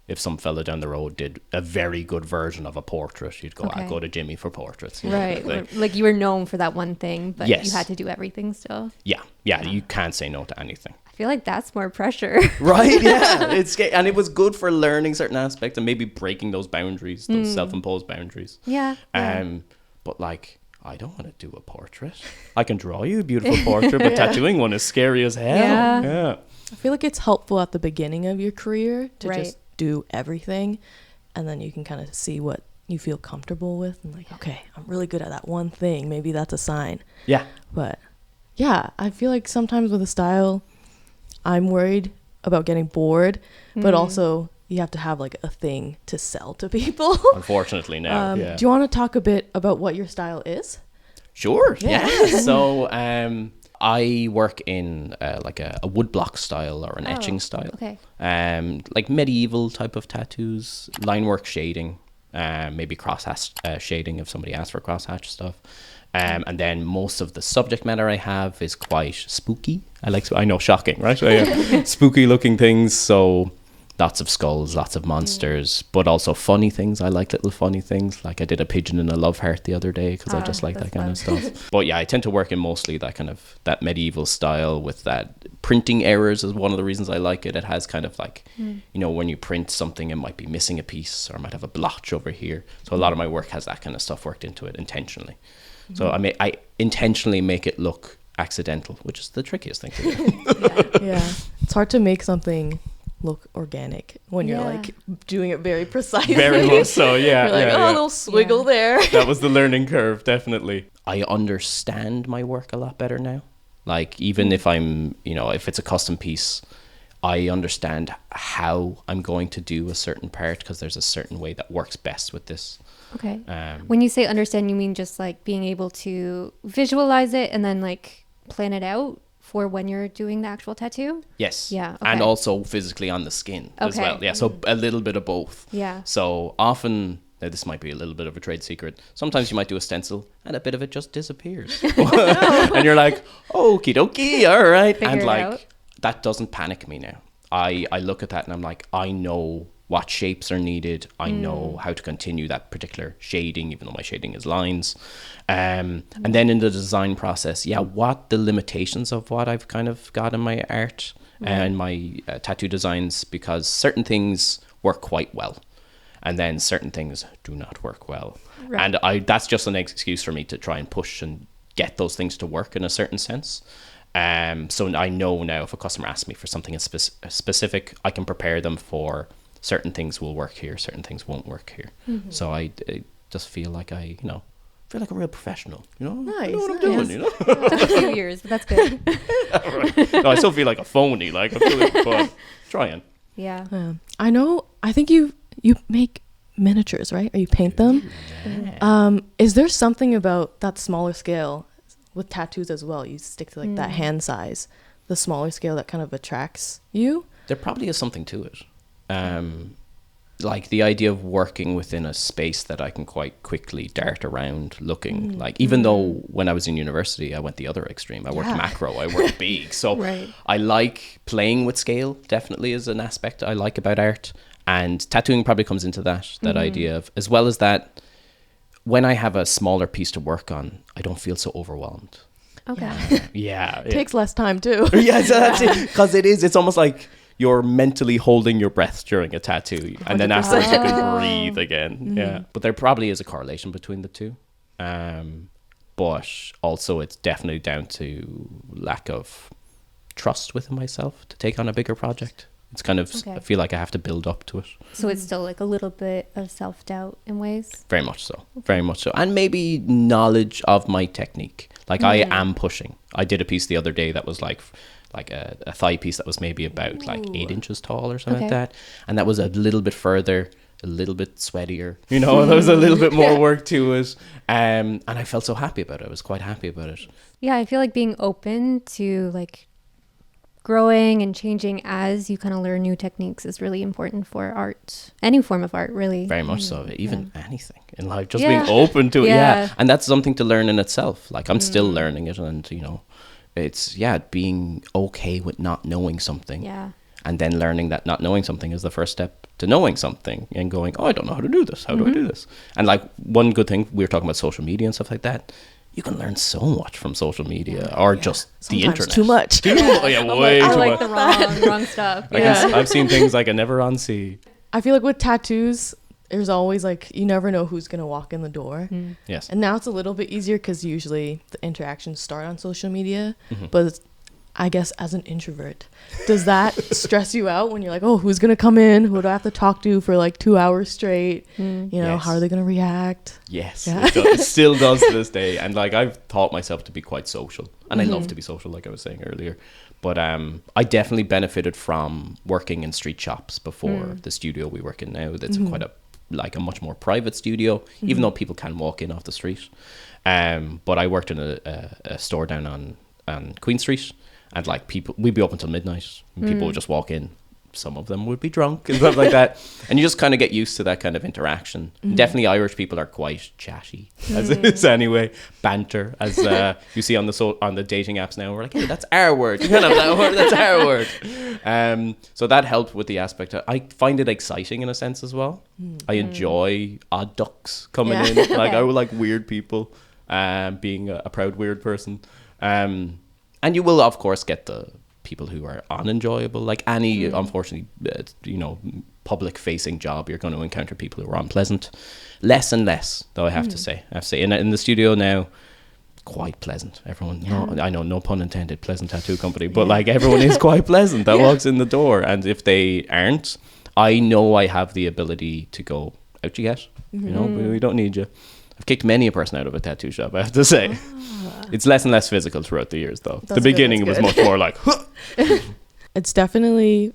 if some fella down the road did a very good version of a portrait, you'd go, I go to Jimmy for portraits. Right. Like you were known for that one thing, but you had to do everything still. Yeah. You can't say no to anything. I feel like that's more pressure. Right. Yeah. And it was good for learning certain aspects and maybe breaking those boundaries, those self-imposed boundaries. Yeah. But like, I don't want to do a portrait. I can draw you a beautiful portrait, but tattooing one is scary as hell. Yeah. I feel like it's helpful at the beginning of your career to just do everything, and then you can kind of see what you feel comfortable with and like, okay, I'm really good at that one thing. Maybe that's a sign. Yeah. But yeah, I feel like sometimes with a style, I'm worried about getting bored, but also you have to have like a thing to sell to people. Unfortunately now. Do you want to talk a bit about what your style is? Sure. Yeah. So I work in like a woodblock style or an etching style. Okay. Like medieval type of tattoos, line work, shading. maybe cross-hatch shading if somebody asks for cross-hatch stuff. And then most of the subject matter I have is quite spooky. I know, shocking, right? Spooky looking things. So lots of skulls, lots of monsters, but also funny things. I like little funny things. Like I did a pigeon in a love heart the other day because I just like that kind of stuff. But yeah, I tend to work in mostly that medieval style with that printing errors is one of the reasons I like it. It has kind of like, when you print something, it might be missing a piece or it might have a blotch over here. So a lot of my work has that kind of stuff worked into it intentionally. So I intentionally make it look accidental, which is the trickiest thing to do. Yeah. It's hard to make something look organic when you're like doing it very precisely. Very much so, yeah. You're like, a little swiggle there. That was the learning curve, definitely. I understand my work a lot better now. Like even if I'm, if it's a custom piece, I understand how I'm going to do a certain part because there's a certain way that works best with this. Okay. When you say understand, you mean just like being able to visualize it and then like plan it out for when you're doing the actual tattoo? Yes. Yeah. Okay. And also physically on the skin as well. Yeah. So a little bit of both. Yeah. So often, now this might be a little bit of a trade secret. Sometimes you might do a stencil and a bit of it just disappears. And you're like, okie dokie, all right. Figure it out. That doesn't panic me now. I look at that and I'm like, I know what shapes are needed. I know how to continue that particular shading, even though my shading is lines. And then in the design process, what the limitations of what I've kind of got in my art and my tattoo designs, because certain things work quite well. And then certain things do not work well. Right. And that's just an excuse for me to try and push and get those things to work in a certain sense. So I know now if a customer asks me for something specific, I can prepare them for certain things will work here, certain things won't work here. So I just feel like I feel like a real professional, Nice. I know what I'm doing, It took a few years, but that's good. Right. No, I still feel like a phony, like I'm feeling trying. Yeah. I think you make miniatures, right? Or you paint them? Is there something about that smaller scale with tattoos as well? You stick to like that hand size, the smaller scale that kind of attracts you? There probably is something to it. Like the idea of working within a space that I can quite quickly dart around looking like, even though when I was in university, I went the other extreme. I worked macro, I worked big. So I like playing with scale, definitely is an aspect I like about art. And tattooing probably comes into that idea of, as well as that, when I have a smaller piece to work on, I don't feel so overwhelmed. Okay. Yeah. It takes less time too. Yeah, so that's it. Because it's almost like you're mentally holding your breath during a tattoo. And then afterwards you can breathe again. Yeah. But there probably is a correlation between the two. But also it's definitely down to lack of trust within myself to take on a bigger project. It's kind of, I feel like I have to build up to it. So it's still like a little bit of self-doubt in ways? Very much so. Very much so. And maybe knowledge of my technique. Like I am pushing. I did a piece the other day that was like a thigh piece that was maybe about like 8 inches tall or something like that. And that was a little bit further, a little bit sweatier. There was a little bit more work to it. And I felt so happy about it. I was quite happy about it. Yeah, I feel like being open to like growing and changing as you kind of learn new techniques is really important for art, any form of art, really. Very much so. Even anything in life, just being open to it. And that's something to learn in itself. Like I'm still learning it, and it's being okay with not knowing something. And then learning that not knowing something is the first step to knowing something and going, I don't know how to do this. How do I do this? And like one good thing, we were talking about social media and stuff like that. You can learn so much from social media or just sometimes the internet. Too much. Way I too like much. the wrong stuff. I've seen things I can never unsee. I feel like with tattoos, there's always like, you never know who's going to walk in the door. Yes. And now it's a little bit easier because usually the interactions start on social media. But I guess as an introvert, does that stress you out when you're like, oh, who's going to come in? Who do I have to talk to for like 2 hours straight? How are they going to react? Yes, it still does to this day. And like I've taught myself to be quite social. And I love to be social, like I was saying earlier. But I definitely benefited from working in street shops before the studio we work in now. That's quite a much more private studio, even though people can walk in off the street. But I worked in a store down on Queen Street. And like people, we'd be open till midnight. And people would just walk in, some of them would be drunk and stuff like that. And you just kind of get used to that kind of interaction. Definitely Irish people are quite chatty, as it is anyway. Banter, as you see on the dating apps now. We're like, hey, that's our word. You can't have that word, that's our word. So that helped with the aspect. I find it exciting in a sense as well. I enjoy odd ducks coming in. Like, I would like weird people, being a proud weird person. And you will, of course, get the people who are unenjoyable, like any unfortunately public facing job. You're going to encounter people who are unpleasant, less and less, though. I have to say in the studio now, quite pleasant. Everyone, I know, no pun intended, pleasant tattoo company, but like everyone is quite pleasant that walks in the door, and if they aren't, I know I have the ability to go, out you get, we don't need you. I've kicked many a person out of a tattoo shop, I have to say. It's less and less physical throughout the years, though. The beginning was much more like... It's definitely,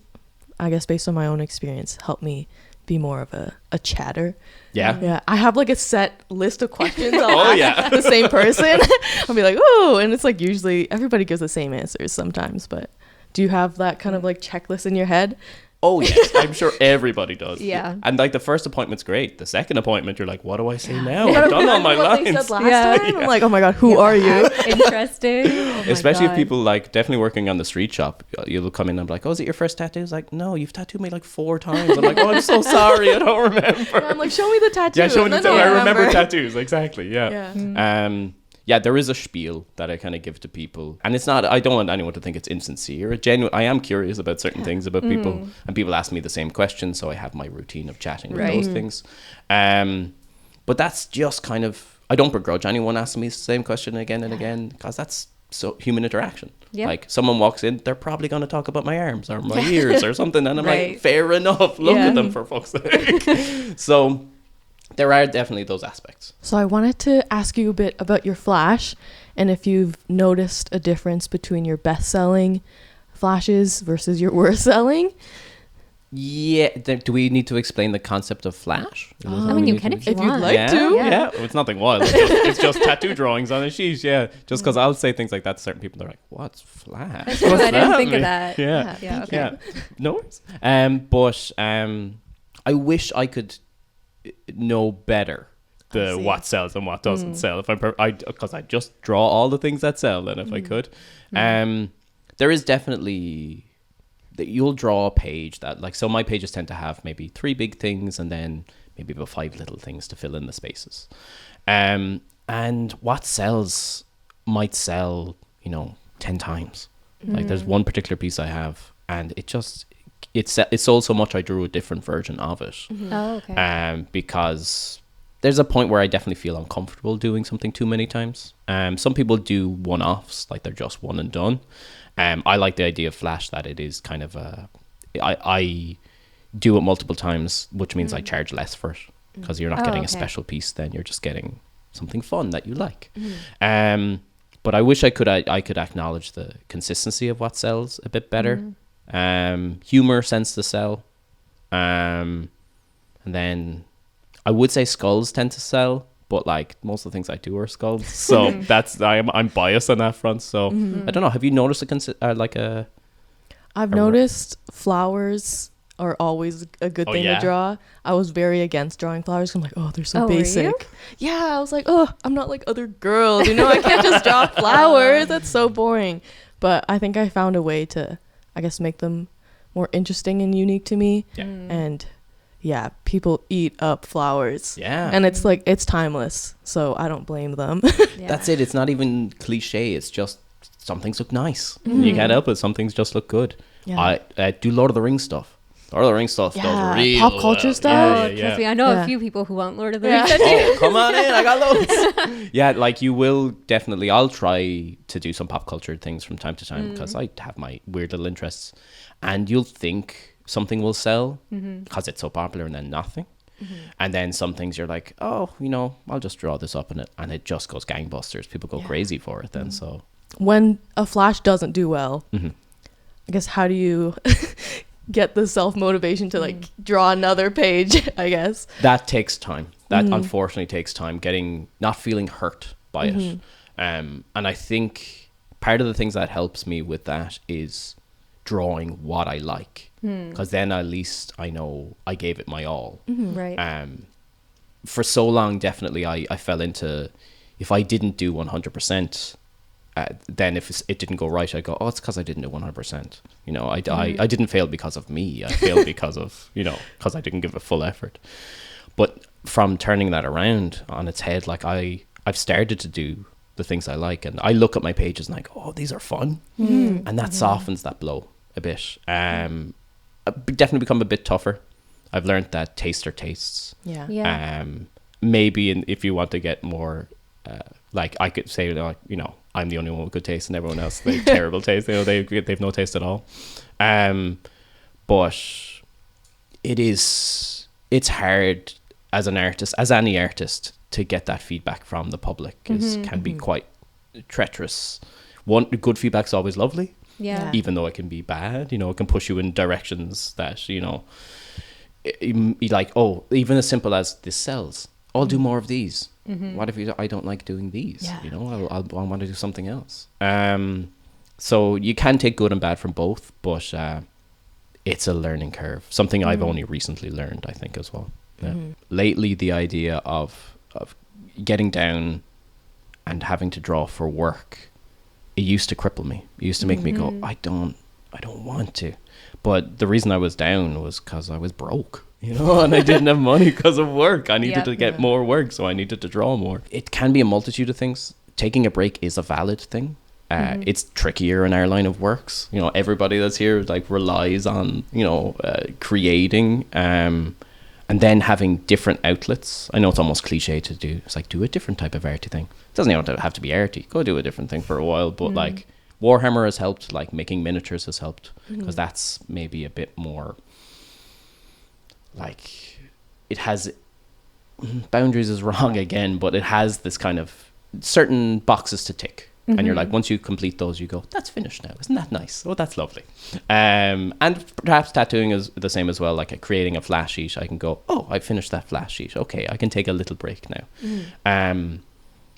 I guess, based on my own experience, helped me be more of a chatter. Yeah. I have like a set list of questions I'll ask the same person. I'll be like, oh, and it's like usually everybody gives the same answers sometimes, but do you have that kind of like checklist in your head? Oh, yes. I'm sure everybody does. Yeah. And like the first appointment's great. The second appointment, you're like, what do I say now? I've done all my lines. They said last time. I'm like, oh my God, who are you? Interesting. Especially if people like definitely working on the street shop, you'll come in and be like, oh, is it your first tattoo? It's like, no, you've tattooed me like 4 times. I'm like, oh, I'm so sorry. I don't remember. I'm like, show me the tattoo. Yeah, show me the tattoo. I remember tattoos. Exactly. Yeah. Yeah, there is a spiel that I kind of give to people, and it's not, I don't want anyone to think it's insincere. I am curious about certain things about people, and people ask me the same questions, so I have my routine of chatting with those things. But that's just kind of, I don't begrudge anyone asking me the same question again and again, because that's so human interaction. Yeah. Like someone walks in, they're probably going to talk about my arms or my ears or something, and I'm like, fair enough, look at them, for fuck's sake. So there are definitely those aspects. So I wanted to ask you a bit about your flash, and if you've noticed a difference between your best-selling flashes versus your worst-selling. Yeah, do we need to explain the concept of flash? I mean, you can if you want. You'd like to. Yeah. Well, it's nothing wild. It's just tattoo drawings on a sheet. Yeah, just because I'll say things like that to certain people, they're like, "What's flash?" What's I didn't think of that. Yeah. Okay. Yeah. No worries. But I wish I could know better what sells and what doesn't sell. If because I just draw all the things that sell. Then if I could, there is definitely that you'll draw a page that like, so my pages tend to have maybe 3 big things and then maybe about 5 little things to fill in the spaces. And what sells might sell 10 times. Like there's one particular piece I have, and it's sold so much I drew a different version of it. Oh, okay. Because there's a point where I definitely feel uncomfortable doing something too many times. Some people do one-offs, like they're just one and done. I like the idea of flash that it is kind of I do it multiple times, which means I charge less for it, because you're not getting a special piece. Then you're just getting something fun that you like. But I wish I could acknowledge the consistency of what sells a bit better. Humor tends to sell, and then I would say skulls tend to sell, but like most of the things I do are skulls, so that's I'm biased on that front. So I don't know. Have you noticed I've noticed flowers are always a good thing to draw. I was very against drawing flowers. I'm like, oh, they're so basic. Yeah, I was like, oh, I'm not like other girls, I can't just draw flowers. That's so boring. But I think I found a way to, I guess, make them more interesting and unique to me. Yeah. And yeah, people eat up flowers. Yeah. And it's like, it's timeless. So I don't blame them. That's it. It's not even cliche. It's just some things look nice. You can't help it. Some things just look good. Yeah. I do Lord of the Rings stuff. Lord of the Rings stuff does real pop culture stuff. Trust me, I know a few people who want Lord of the Rings. Oh, come on in, I got loads. Yeah, like you will definitely. I'll try to do some pop culture things from time to time, because I have my weird little interests, and you'll think something will sell because it's so popular, and then nothing. And then some things you're like, oh, I'll just draw this up in it, and it just goes gangbusters. People go crazy for it then. So when a flash doesn't do well, I guess, how do you get the self-motivation to like draw another page? I guess that takes time. That unfortunately takes time, not feeling hurt by it. And I think part of the things that helps me with that is drawing what I like, because then at least I know I gave it my all. Right. For so long, definitely I fell into, if I didn't do 100%, then if it didn't go right, I go, oh, it's because I didn't do 100%. You know, I didn't fail because of me. I failed because of, you know, because I didn't give a full effort. But from turning that around on its head, like I've started to do the things I like, and I look at my pages and I go, oh, these are fun. And that softens that blow a bit. I've definitely become a bit tougher. I've learned that taster tastes. Yeah. Maybe if you want to get more, like I could say, like, you know, I'm the only one with good taste and everyone else, they have terrible taste. You know, they've no taste at all. But it's hard as an artist, as any artist, to get that feedback from the public. Can be quite treacherous. Good feedback's always lovely. Yeah. Even though it can be bad, you know, it can push you in directions that, you know, like, oh, even as simple as this sells, I'll do more of these. What if I don't like doing these? You know, I want to do something else. So you can take good and bad from both, but it's a learning curve. Something I've only recently learned, I think, as well. Lately, the idea of getting down and having to draw for work, it used to cripple me. It used to make me go, I don't want to. But the reason I was down was because I was broke, you know, and I didn't have money because of work. I needed to get more work, so I needed to draw more. It can be a multitude of things. Taking a break is a valid thing. It's trickier in our line of works. You know, everybody that's here like relies on, you know, creating, and then having different outlets. I know it's almost cliche to do. It's like, do a different type of arty thing. It doesn't even have to be arty. Go do a different thing for a while. But like Warhammer has helped, like making miniatures has helped, because that's maybe a bit more like, it has, boundaries is wrong again, but it has this kind of certain boxes to tick. And you're like, once you complete those, you go, that's finished now. Isn't that nice? Oh, that's lovely. And perhaps tattooing is the same as well. Like creating a flash sheet, I can go, oh, I finished that flash sheet. Okay, I can take a little break now.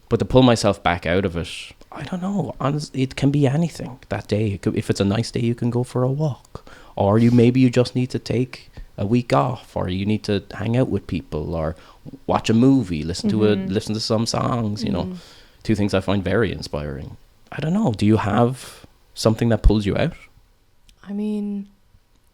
But to pull myself back out of it, I don't know. Honestly, it can be anything that day. If it's a nice day, you can go for a walk. Or maybe you just need to take a week off, or you need to hang out with people, or watch a movie, listen to some songs, you know. Two things I find very inspiring. I don't know. Do you have something that pulls you out? I mean,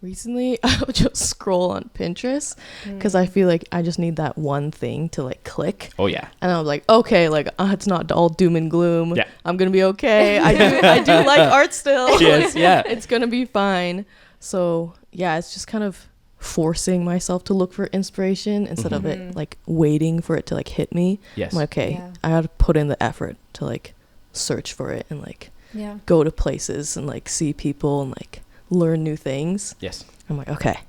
recently I would just scroll on Pinterest because I feel like I just need that one thing to like click. Oh yeah. And I was like, okay, like it's not all doom and gloom. Yeah. I'm gonna be okay. I do like art still. Yes, yeah. It's gonna be fine. So yeah, it's just kind of forcing myself to look for inspiration instead of it like waiting for it to like hit me. Yes. I'm like, okay, I gotta put in the effort to like search for it and like go to places and like see people and like learn new things. Yes. I'm like, okay,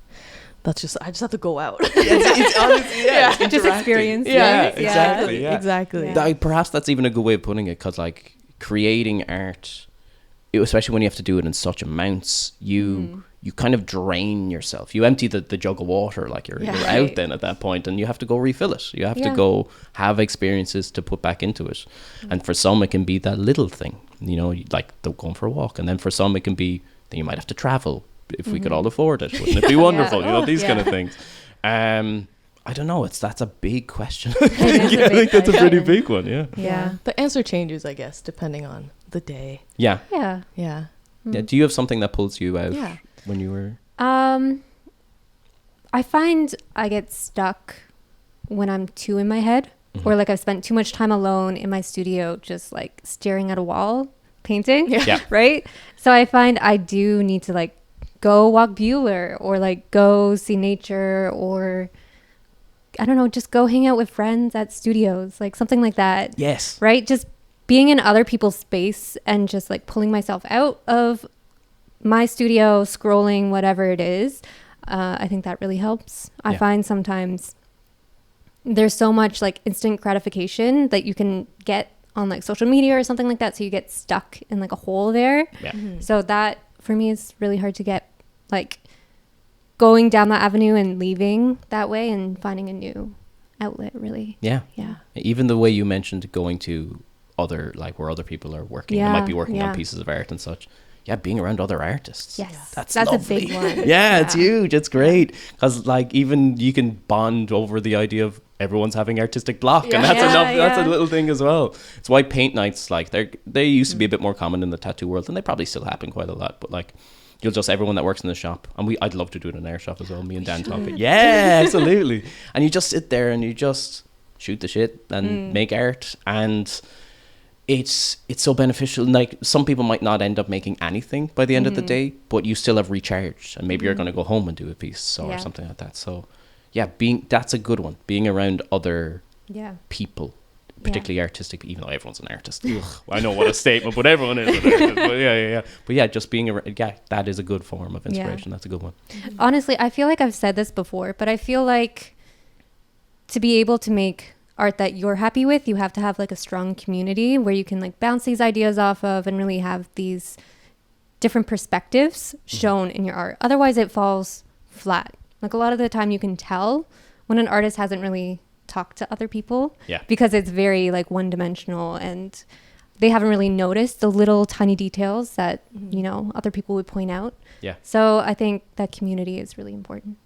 I just have to go out. It's honestly, it's Just experience. Exactly. Perhaps that's even a good way of putting it, because like creating art, especially when you have to do it in such amounts, you kind of drain yourself. You empty the jug of water, like you're out then at that point, and you have to go refill it. You have to go have experiences to put back into it. And for some, it can be that little thing, you know, like going for a walk. And then for some, it can be that you might have to travel. If we could all afford it, wouldn't it be wonderful? You know, these kind of things. I don't know. That's a big question. I think that's a pretty big one. Yeah. The answer changes, I guess, depending on the day. Yeah. Yeah. Do you have something that pulls you out when you were? I find I get stuck when I'm too in my head, or like I've spent too much time alone in my studio, just like staring at a wall, painting. Yeah. Right. So I find I do need to like go walk Bueller, or like go see nature, or I don't know, just go hang out with friends at studios, like something like that. Yes. Right. Just being in other people's space and just like pulling myself out of my studio, scrolling, whatever it is. I think that really helps. I find sometimes there's so much like instant gratification that you can get on like social media or something like that. So you get stuck in like a hole there. Yeah. So that for me is really hard to get, like going down that avenue and leaving that way and finding a new outlet, really. Yeah. Yeah. Even the way you mentioned going to other, like where other people are working, they might be working on pieces of art and such. being around other artists. Yes, That's a lovely. big one. Yeah, it's huge. It's great because like even you can bond over the idea of everyone's having artistic block, and that's enough. That's a little thing as well. It's why paint nights like they used to be a bit more common in the tattoo world, and they probably still happen quite a lot. But like you'll just everyone that works in the shop, and I'd love to do it in our shop as well. Me and Dan talk it. Yeah, absolutely. And you just sit there and you just shoot the shit and make art, and it's so beneficial. Like some people might not end up making anything by the end of the day, but you still have recharged, and maybe you're going to go home and do a piece or something like that. So yeah, that's a good one. Being around other people, particularly artistic, even though everyone's an artist. Ugh, I know what a statement, but everyone is an artist. But yeah, just being around, that is a good form of inspiration. That's a good one. Honestly, I feel like I've said this before, but I feel like to be able to make art that you're happy with, you have to have like a strong community where you can like bounce these ideas off of and really have these different perspectives shown in your art. Otherwise it falls flat. Like a lot of the time you can tell when an artist hasn't really talked to other people because it's very like one-dimensional, and they haven't really noticed the little tiny details that you know other people would point out. So I think that community is really important.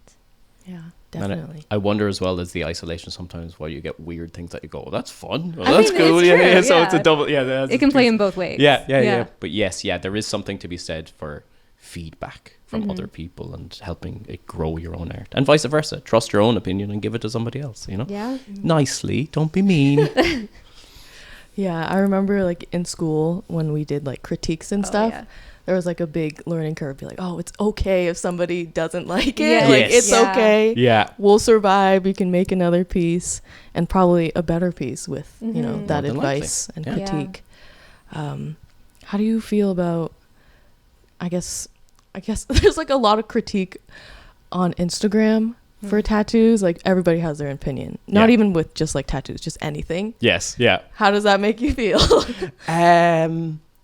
Definitely. I wonder as well as the isolation sometimes why you get weird things that you go, oh, that's fun. Oh, I that's mean, cool. it's true, So it's a double. It can play in both ways. Yeah. But yes, there is something to be said for feedback from other people and helping it grow your own art, and vice versa. Trust your own opinion and give it to somebody else. You know, nicely. Don't be mean. I remember like in school when we did like critiques and stuff. There was like a big learning curve. Be like, oh, it's okay if somebody doesn't like it. Like it's okay. Yeah, we'll survive. You can make another piece, and probably a better piece with you know that advice and critique. How do you feel about? I guess there's like a lot of critique on Instagram for tattoos. Like everybody has their opinion. Not even with just like tattoos, just anything. Yes. Yeah. How does that make you feel?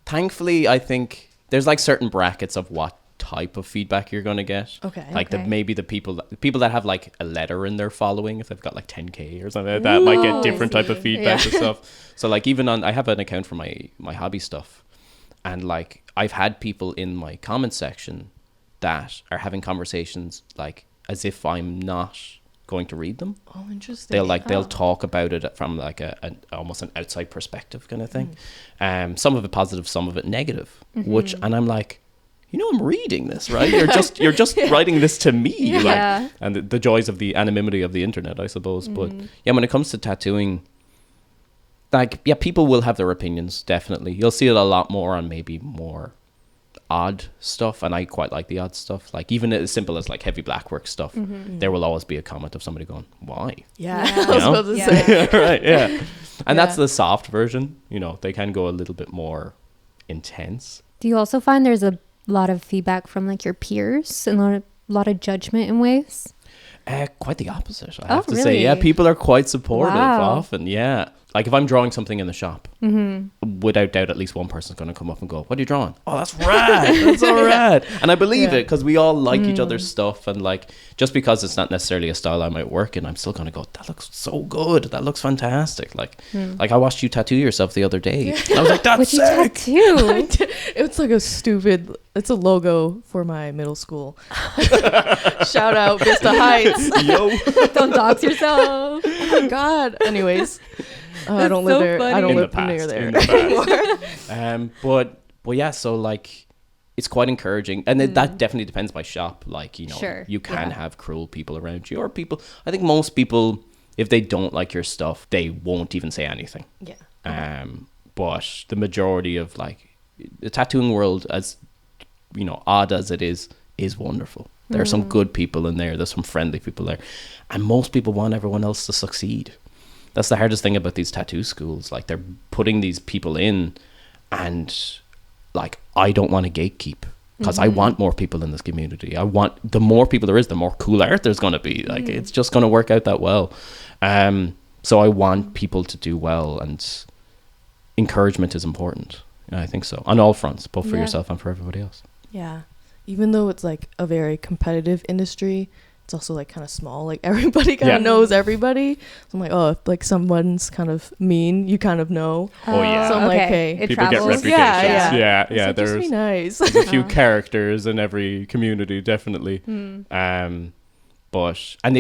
Thankfully, I think there's like certain brackets of what type of feedback you're going to get. Like maybe the people that have like a letter in their following, if they've got like 10k or something like that, might get different type of feedback and stuff. So like even I have an account for my hobby stuff, and like I've had people in my comment section that are having conversations like as if I'm not going to read them. Oh, interesting. They'll talk about it from like an almost an outside perspective kind of thing. Some of it positive, some of it negative. And I'm like, you know, I'm reading this, right? You're just writing this to me, like, and the joys of the anonymity of the internet, I suppose. But yeah, when it comes to tattooing, like people will have their opinions. Definitely, you'll see it a lot more on maybe more odd stuff, and I quite like the odd stuff. Like even as simple as like heavy blackwork stuff, there will always be a comment of somebody going, "Why?" I was supposed to say. Right? And that's the soft version. You know, they can go a little bit more intense. Do you also find there's a lot of feedback from like your peers and a lot of judgment in ways? Quite the opposite, I have to say. Yeah, people are quite supportive often. Yeah. Like if I'm drawing something in the shop, without doubt, at least one person's going to come up and go, "What are you drawing?" "Oh, that's rad. That's so rad." And I believe it because we all like each other's stuff. And like, just because it's not necessarily a style I might work in, I'm still going to go, "That looks so good. That looks fantastic." Like I watched you tattoo yourself the other day. And I was like, "That's sick." It's like it's a logo for my middle school. Shout out Vista Heights. Yo. Don't dox yourself. Oh my God. Anyways. I don't live there. I don't live near there anymore. But yeah, so like it's quite encouraging, and that definitely depends by shop. Like, you know, you can have cruel people around you, or people. I think most people, if they don't like your stuff, they won't even say anything. But the majority of like the tattooing world, as you know, odd as it is wonderful. There are some good people in there. There's some friendly people there, and most people want everyone else to succeed. That's the hardest thing about these tattoo schools. Like they're putting these people in, and like I don't want to gatekeep because I want more people in this community. I want the more people there is, the more cool art there's going to be. Like it's just going to work out that well. So I want people to do well, and encouragement is important. I think so on all fronts, both for yourself and for everybody else. Yeah, even though it's like a very competitive industry, it's also like kind of small. Like everybody kind of knows everybody. So I'm like, oh, if like someone's kind of mean, you kind of know. Oh, yeah. So I'm like, hey, It People get travels. reputations. Yeah. Yeah. So just be nice. There's a few characters in every community, definitely. But and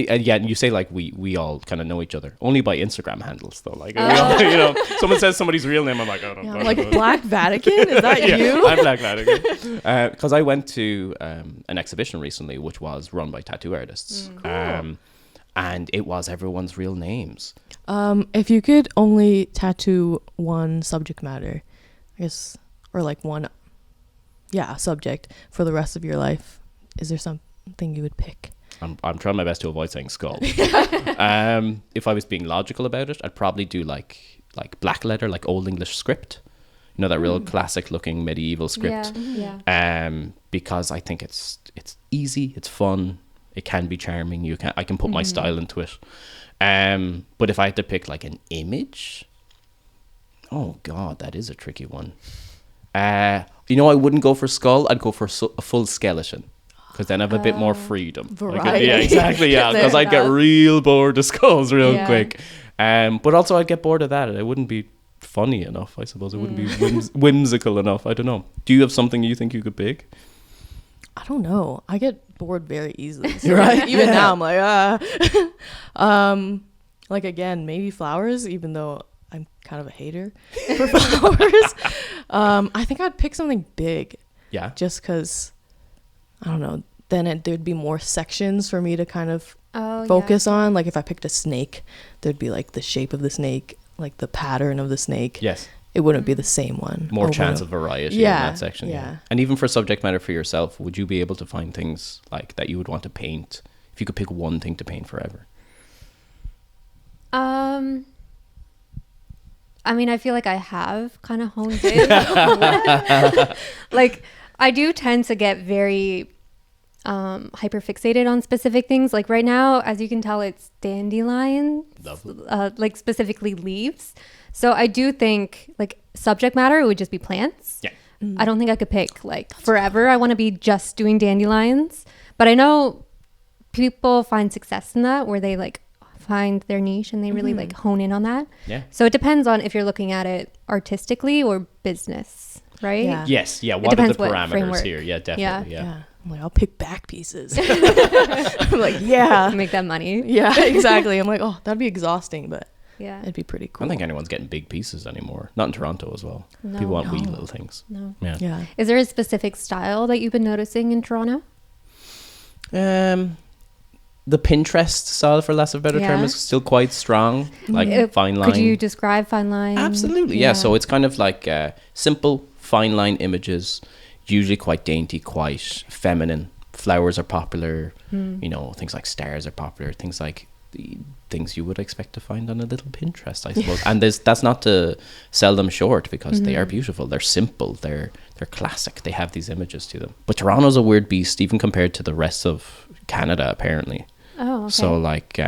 you say like we all kind of know each other only by Instagram handles though. Like we all, someone says somebody's real name, I'm like, oh, Yeah, I'm like Black Vatican. Is that you? I'm Black Vatican. Because I went to an exhibition recently, which was run by tattoo artists, and it was everyone's real names. If you could only tattoo one subject matter, I guess, or like one, subject for the rest of your life, is there something you would pick? I'm trying my best to avoid saying skull. If I was being logical about it, I'd probably do like black letter, like Old English script. You know, that real classic looking medieval script. Yeah. Because I think it's easy, it's fun, it can be charming. I can put my style into it. But if I had to pick like an image, oh God, that is a tricky one. I wouldn't go for skull. I'd go for a full skeleton. Because then I have a bit more freedom. Variety. Yeah, exactly. Yeah, because I'd get real bored of skulls real quick. But also I'd get bored of that. It wouldn't be funny enough, I suppose. It wouldn't be whimsical enough. I don't know. Do you have something you think you could pick? I don't know. I get bored very easily. So You're right. Even now, I'm like, like again, maybe flowers, even though I'm kind of a hater for flowers. I think I'd pick something big. Yeah. Just because, I don't know, then there'd be more sections for me to kind of focus on. Like if I picked a snake, there'd be like the shape of the snake, like the pattern of the snake. Yes. It wouldn't be the same one. More chance of variety in that section. Yeah. And even for subject matter for yourself, would you be able to find things like that you would want to paint if you could pick one thing to paint forever? I mean, I feel like I have kind of honed in. Like, I do tend to get very hyper fixated on specific things. Like right now, as you can tell, it's dandelions, like specifically leaves. So I do think like subject matter would just be plants. Yeah. I don't think I could pick like forever. I want to be just doing dandelions. But I know people find success in that where they like find their niche and they really like hone in on that. Yeah. So it depends on if you're looking at it artistically or business, right? Yeah. Yes. Yeah. What are the parameters framework. here? Yeah, definitely. Yeah. I'm like, I'll pick back pieces. I'm like, yeah. Make that money. Yeah, exactly. I'm like, oh, that'd be exhausting, but Yeah. it'd be pretty I cool. don't think anyone's getting big pieces anymore. Not in Toronto as well. No. People want wee No. little things. No. Yeah. Yeah. Is there a specific style that you've been noticing in Toronto? The Pinterest style, for less of a better term, Yeah. is still quite strong. Like fine line. Could you describe fine line? Absolutely, yeah. So it's kind of like simple fine line images, usually quite dainty, quite feminine. Flowers are popular. You know, things like stars are popular. Things like the things you would expect to find on a little Pinterest, I suppose. And that's not to sell them short, because they are beautiful. They're simple. They're classic. They have these images to them. But Toronto's a weird beast, even compared to the rest of Canada, apparently. Oh, okay. So like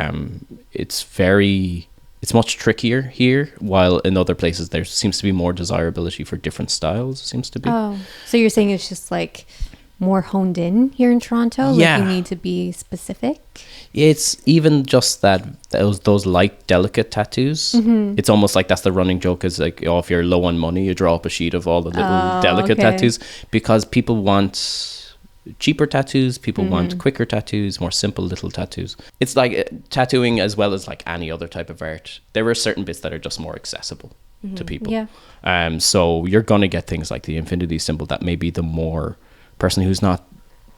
it's much trickier here, while in other places there seems to be more desirability for different styles, seems to be. Oh, so you're saying it's just like more honed in here in Toronto? Yeah. Like you need to be specific? It's even just that those light, delicate tattoos. It's almost like that's the running joke, is like, oh, if you're low on money, you draw up a sheet of all the little delicate tattoos, because people want cheaper tattoos, people want quicker tattoos, more simple little tattoos. It's like tattooing, as well as like any other type of art, there are certain bits that are just more accessible to people. Yeah. So you're gonna get things like the infinity symbol that maybe the more person who's not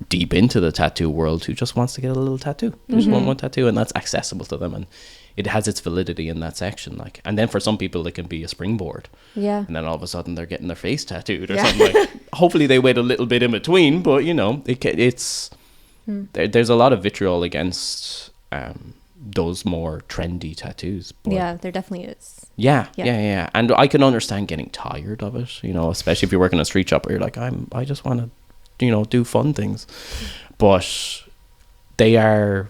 deep into the tattoo world, who just wants to get a little tattoo, just want one tattoo, and that's accessible to them, and it has its validity in that section. Like, and then for some people it can be a springboard. Yeah. And then all of a sudden they're getting their face tattooed or something. Like, hopefully they wait a little bit in between, but you know, there's a lot of vitriol against those more trendy tattoos. But Yeah, there definitely is. yeah. Yeah. And I can understand getting tired of it, you know, especially if you're working a street shop where you're like, I just want to, you know, do fun things. But they are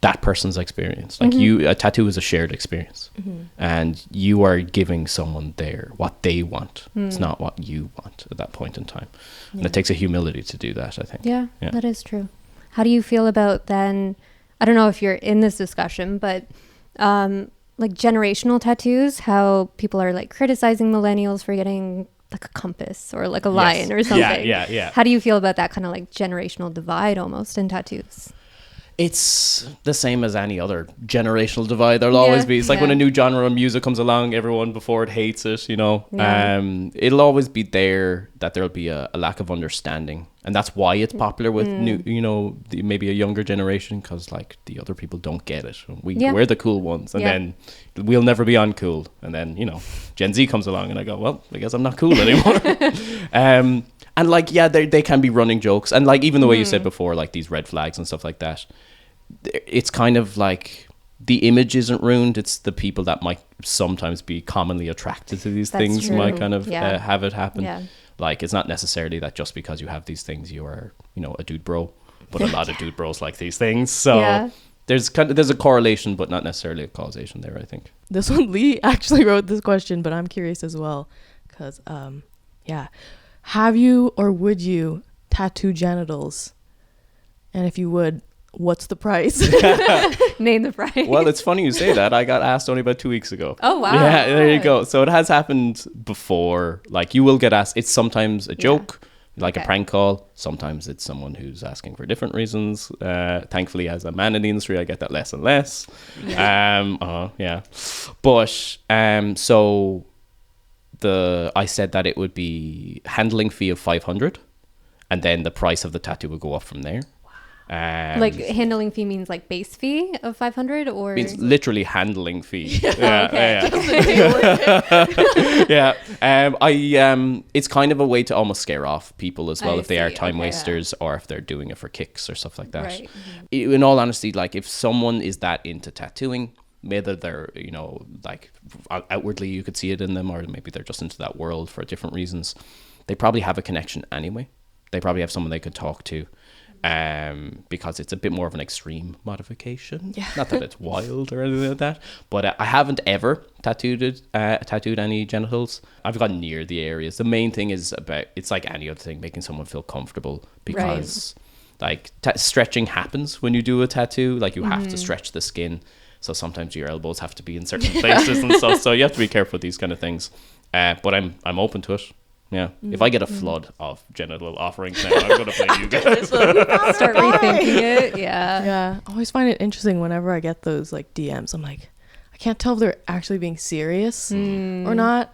that person's experience. Like a tattoo is a shared experience, and you are giving someone what they want. It's not what you want at that point in time. And it takes a humility to do that, I think. Yeah, that is true. How do you feel about then I don't know if you're in this discussion, but like generational tattoos, how people are like criticizing millennials for getting like a compass or like a lion or something. Yeah. How do you feel about that kind of like generational divide almost in tattoos? It's the same as any other generational divide. There'll always be. It's like when a new genre of music comes along, everyone before it hates it, you know. Yeah. It'll always be there that there'll be a lack of understanding, and that's why it's popular with new, you know, maybe a younger generation, because like the other people don't get it. We're the cool ones, and then we'll never be uncool, and then, you know, Gen Z comes along, and I go, well, I guess I'm not cool anymore. And like, they can be running jokes, and like even the way you said before, like these red flags and stuff like that. It's kind of like the image isn't ruined. It's the people that might sometimes be commonly attracted to these things might kind of have it happen. Yeah. Like, it's not necessarily that just because you have these things you are, you know, a dude bro, but a lot of dude bros like these things. So there's a correlation, but not necessarily a causation there, I think. This one, Lee actually wrote this question, but I'm curious as well, because have you or would you tattoo genitals? And if you would, what's the price? Name the price. Well, it's funny you say that. I got asked only about 2 weeks ago. Oh, wow. Yeah, there you go. So it has happened before. Like, you will get asked. It's sometimes a joke, like a prank call. Sometimes it's someone who's asking for different reasons. Thankfully, as a man in the industry, I get that less and less. But so I said that it would be handling fee of 500, and then the price of the tattoo would go up from there. Like handling fee means like base fee of 500, or means literally handling fee. It's kind of a way to almost scare off people as well, if they are time wasters or if they're doing it for kicks or stuff like that. Right. In all honesty, like if someone is that into tattooing, whether they're, you know, like outwardly you could see it in them, or maybe they're just into that world for different reasons, they probably have a connection anyway. They probably have someone they could talk to. Because it's a bit more of an extreme modification. Not that it's wild or anything like that, but I haven't ever tattooed any genitals. I've gotten near the areas. The main thing is it's like any other thing, making someone feel comfortable, because like stretching happens when you do a tattoo. Like you have to stretch the skin, so sometimes your elbows have to be in certain places and stuff, so you have to be careful with these kind of things. But I'm open to it. Yeah, if I get a flood of genital offerings now, I'm going to play you guys. Start rethinking it. Yeah. I always find it interesting whenever I get those like DMs. I'm like, I can't tell if they're actually being serious or not.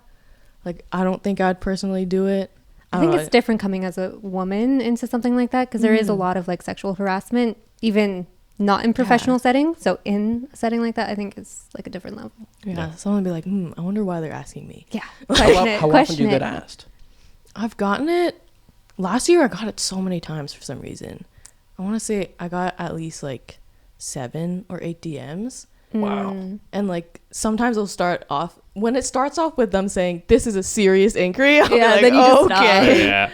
Like, I don't think I'd personally do it. I think it's different coming as a woman into something like that, because there is a lot of like sexual harassment, even not in professional settings. So in a setting like that, I think it's like a different level. Yeah. Someone would be like, I wonder why they're asking me. Yeah. How often do you get asked? I've gotten it. Last year, I got it so many times for some reason. I want to say I got at least like 7 or 8 DMs. Wow. And like sometimes it'll start off, when it starts off with them saying, this is a serious inquiry. I'll be like, then you just stop. Yeah.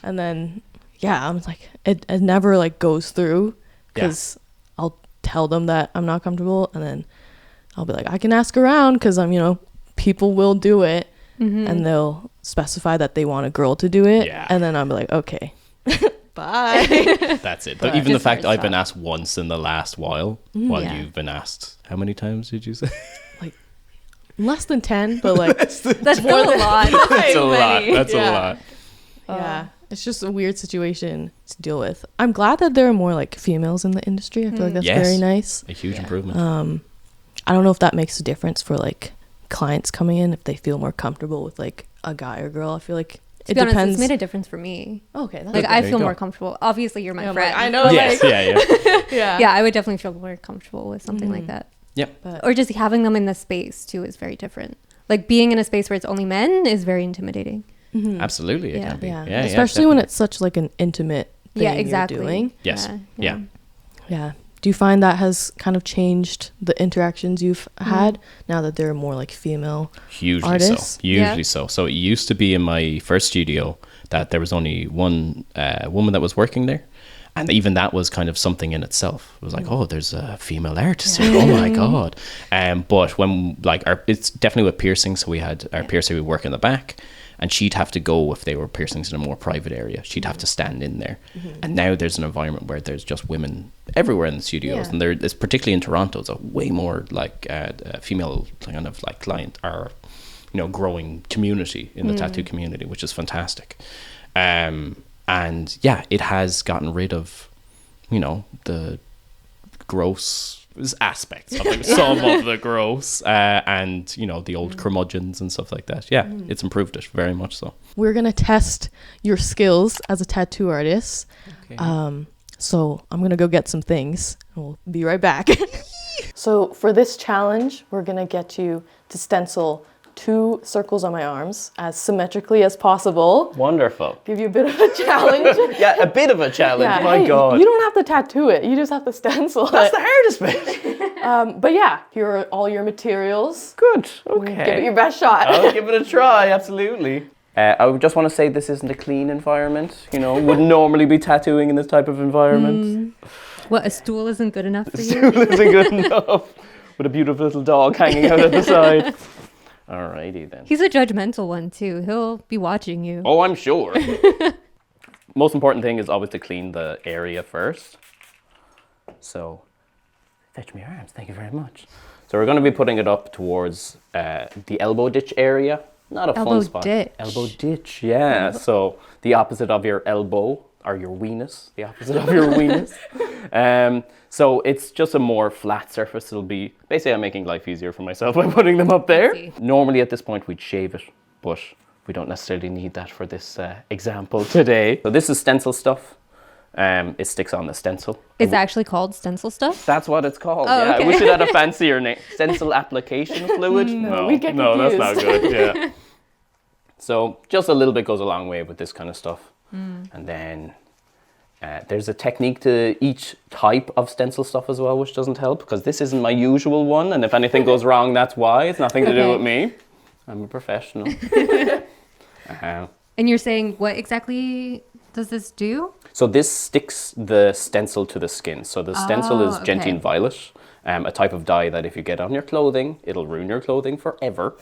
And then, I'm like, it never like goes through, because I'll tell them that I'm not comfortable. And then I'll be like, I can ask around, because I'm, you know, people will do it. And they'll specify that they want a girl to do it, and then I'm like, okay, bye. That's it. But even the fact that I've been asked once in the last while you've been asked, how many times did you say? Like less than 10, but like that's more than a lot. That's a lot. That's a lot. Yeah, it's just a weird situation to deal with. I'm glad that there are more like females in the industry. I feel like that's very nice. A huge improvement. I don't know if that makes a difference for like clients coming in, if they feel more comfortable with like a guy or girl. I feel like it depends. Honest, it's made a difference for me. Okay, that's like I feel more comfortable. Obviously, you're my friend. Like, I know. Yes, like, yeah. I would definitely feel more comfortable with something like that. Yep. Or just having them in the space too is very different. Like being in a space where it's only men is very intimidating. Absolutely, it can be. Yeah, especially when it's such like an intimate thing you're doing. Yes. Yeah. Do you find that has kind of changed the interactions you've had now that there are more like female artists? Usually so. So it used to be in my first studio that there was only one woman that was working there. And even that was kind of something in itself. It was like, oh, there's a female artist here. Oh my God. But when like it's definitely with piercing. So we had our piercer who would work in the back. and she'd have to go if they were piercings in a more private area. She'd have to stand in there. And now there's an environment where there's just women everywhere in the studios, and there's particularly in Toronto, it's a way more like female kind of like client or growing community in the tattoo community, which is fantastic. And yeah, it has gotten rid of the gross aspects of it, some of the gross and the old curmudgeons and stuff like that. Yeah, it's improved it very much so. We're gonna test your skills as a tattoo artist. Okay. So I'm gonna go get some things. We'll be right back. So for this challenge, we're gonna get you to stencil 2 circles on my arms as symmetrically as possible. Wonderful. Give you a bit of a challenge. Yeah, a bit of a challenge. Yeah, My God. You don't have to tattoo it. You just have to stencil That's it. the hardest bit. But yeah, here are all your materials. Good. Okay. Give it your best shot. I'll give it a try, absolutely. I would just want to say this isn't a clean environment. Wouldn't normally be tattooing in this type of environment. What, a stool isn't good enough for you? Stool isn't good enough. With a beautiful little dog hanging out at the side. Alrighty then. He's a judgmental one too. He'll be watching you. Oh, I'm sure. Most important thing is always to clean the area first. So, touch my arms, thank you very much. So we're going to be putting it up towards the elbow ditch area. Not a fun spot. Ditch. Elbow ditch, yeah. So the opposite of your elbow, or your weenus, the opposite of your weenus. So it's just a more flat surface. It'll be, basically I'm making life easier for myself by putting them up there. Normally at this point we'd shave it, but we don't necessarily need that for this example today. So this is stencil stuff. It sticks on the stencil. It's actually called stencil stuff? That's what it's called. Oh, yeah, okay. I wish it had a fancier name. Stencil application fluid? we get no, that's not confused. good. Yeah. So just a little bit goes a long way with this kind of stuff. And then there's a technique to each type of stencil stuff as well, which doesn't help because this isn't my usual one. And if anything goes wrong, that's why. It's nothing to do with me. I'm a professional. And you're saying what exactly does this do? So this sticks the stencil to the skin. So the stencil is gentian violet, a type of dye that if you get on your clothing, it'll ruin your clothing forever.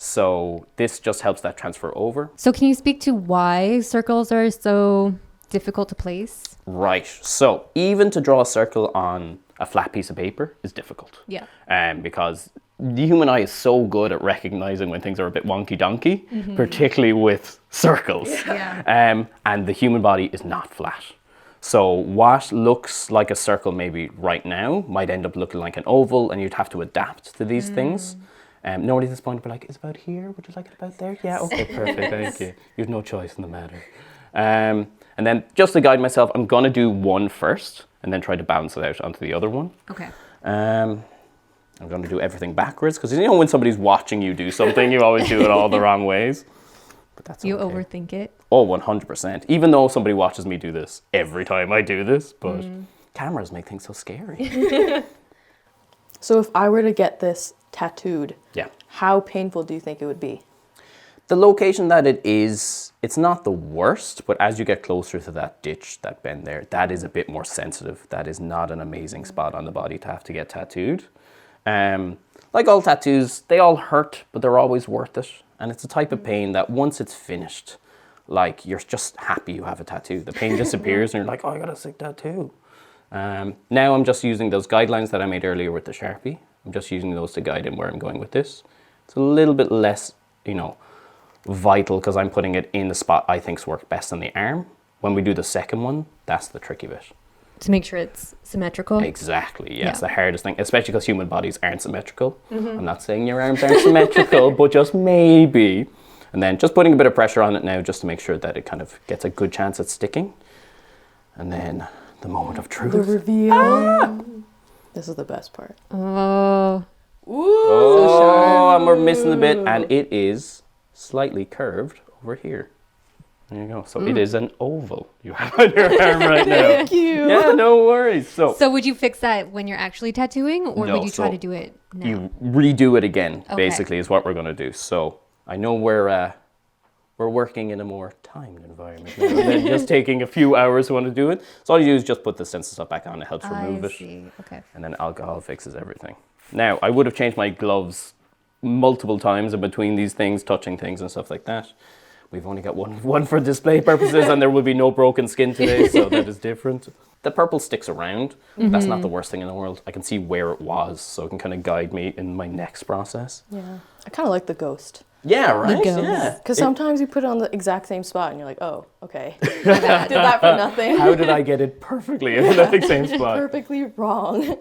So this just helps that transfer over. So can you speak to why circles are so difficult to place? Right. So even to draw a circle on a flat piece of paper is difficult. Yeah. Because the human eye is so good at recognizing when things are a bit wonky donkey, particularly with circles. Yeah. And the human body is not flat. So what looks like a circle maybe right now might end up looking like an oval, and you'd have to adapt to these things. Normally at this point, we're like, it's about here? Would you like it about there? Yeah, okay, perfect, thank you. You have no choice in the matter. And then just to guide myself, I'm going to do one first, and then try to balance it out onto the other one. Okay. I'm going to do everything backwards, because when somebody's watching you do something, you always do it all the wrong ways. But that's You okay. overthink it? Oh, 100%. Even though somebody watches me do this every time I do this, but cameras make things so scary. So if I were to get this tattooed, Yeah. how painful do you think it would be? The location that it is, it's not the worst, but as you get closer to that ditch, that bend there, that is a bit more sensitive. That is not an amazing spot on the body to have to get tattooed. Like all tattoos, they all hurt, but they're always worth it. And it's a type of pain that once it's finished, like you're just happy you have a tattoo. The pain disappears and you're like, oh, I got a sick tattoo. Now I'm just using those guidelines that I made earlier with the Sharpie. I'm just using those to guide in where I'm going with this. It's a little bit less, vital because I'm putting it in the spot I think's work best on the arm. When we do the second one, that's the tricky bit. To make sure it's symmetrical? Exactly, yes, Yeah. the hardest thing, especially because human bodies aren't symmetrical. I'm not saying your arms aren't symmetrical, but just maybe. And then just putting a bit of pressure on it now just to make sure that it kind of gets a good chance at sticking. And then the moment of truth. The reveal. This is the best part. Oh. Oh, and we're missing a bit, and it is slightly curved over here. There you go. So it is an oval you have on your arm right now. Thank you. Yeah, no worries. So So would you fix that when you're actually tattooing, or No, would you try so to do it now? you redo it again, Okay. basically, is what we're going to do. So I know we're working in a more timed environment now than just taking a few hours to want to do it. So all you do is just put the stencil stuff back on. It helps remove I it. see. Okay. And then alcohol fixes everything. Now, I would have changed my gloves multiple times in between these things, touching things and stuff like that. We've only got one for display purposes, and there will be no broken skin today, so that is different. The purple sticks around. That's not the worst thing in the world. I can see where it was, so it can kind of guide me in my next process. Yeah. I kind of like the ghost. Yeah, right? ghost. Yeah. Because sometimes you put it on the exact same spot and you're like, oh, okay. Did that for nothing. How did I get it perfectly in the same spot? Perfectly wrong.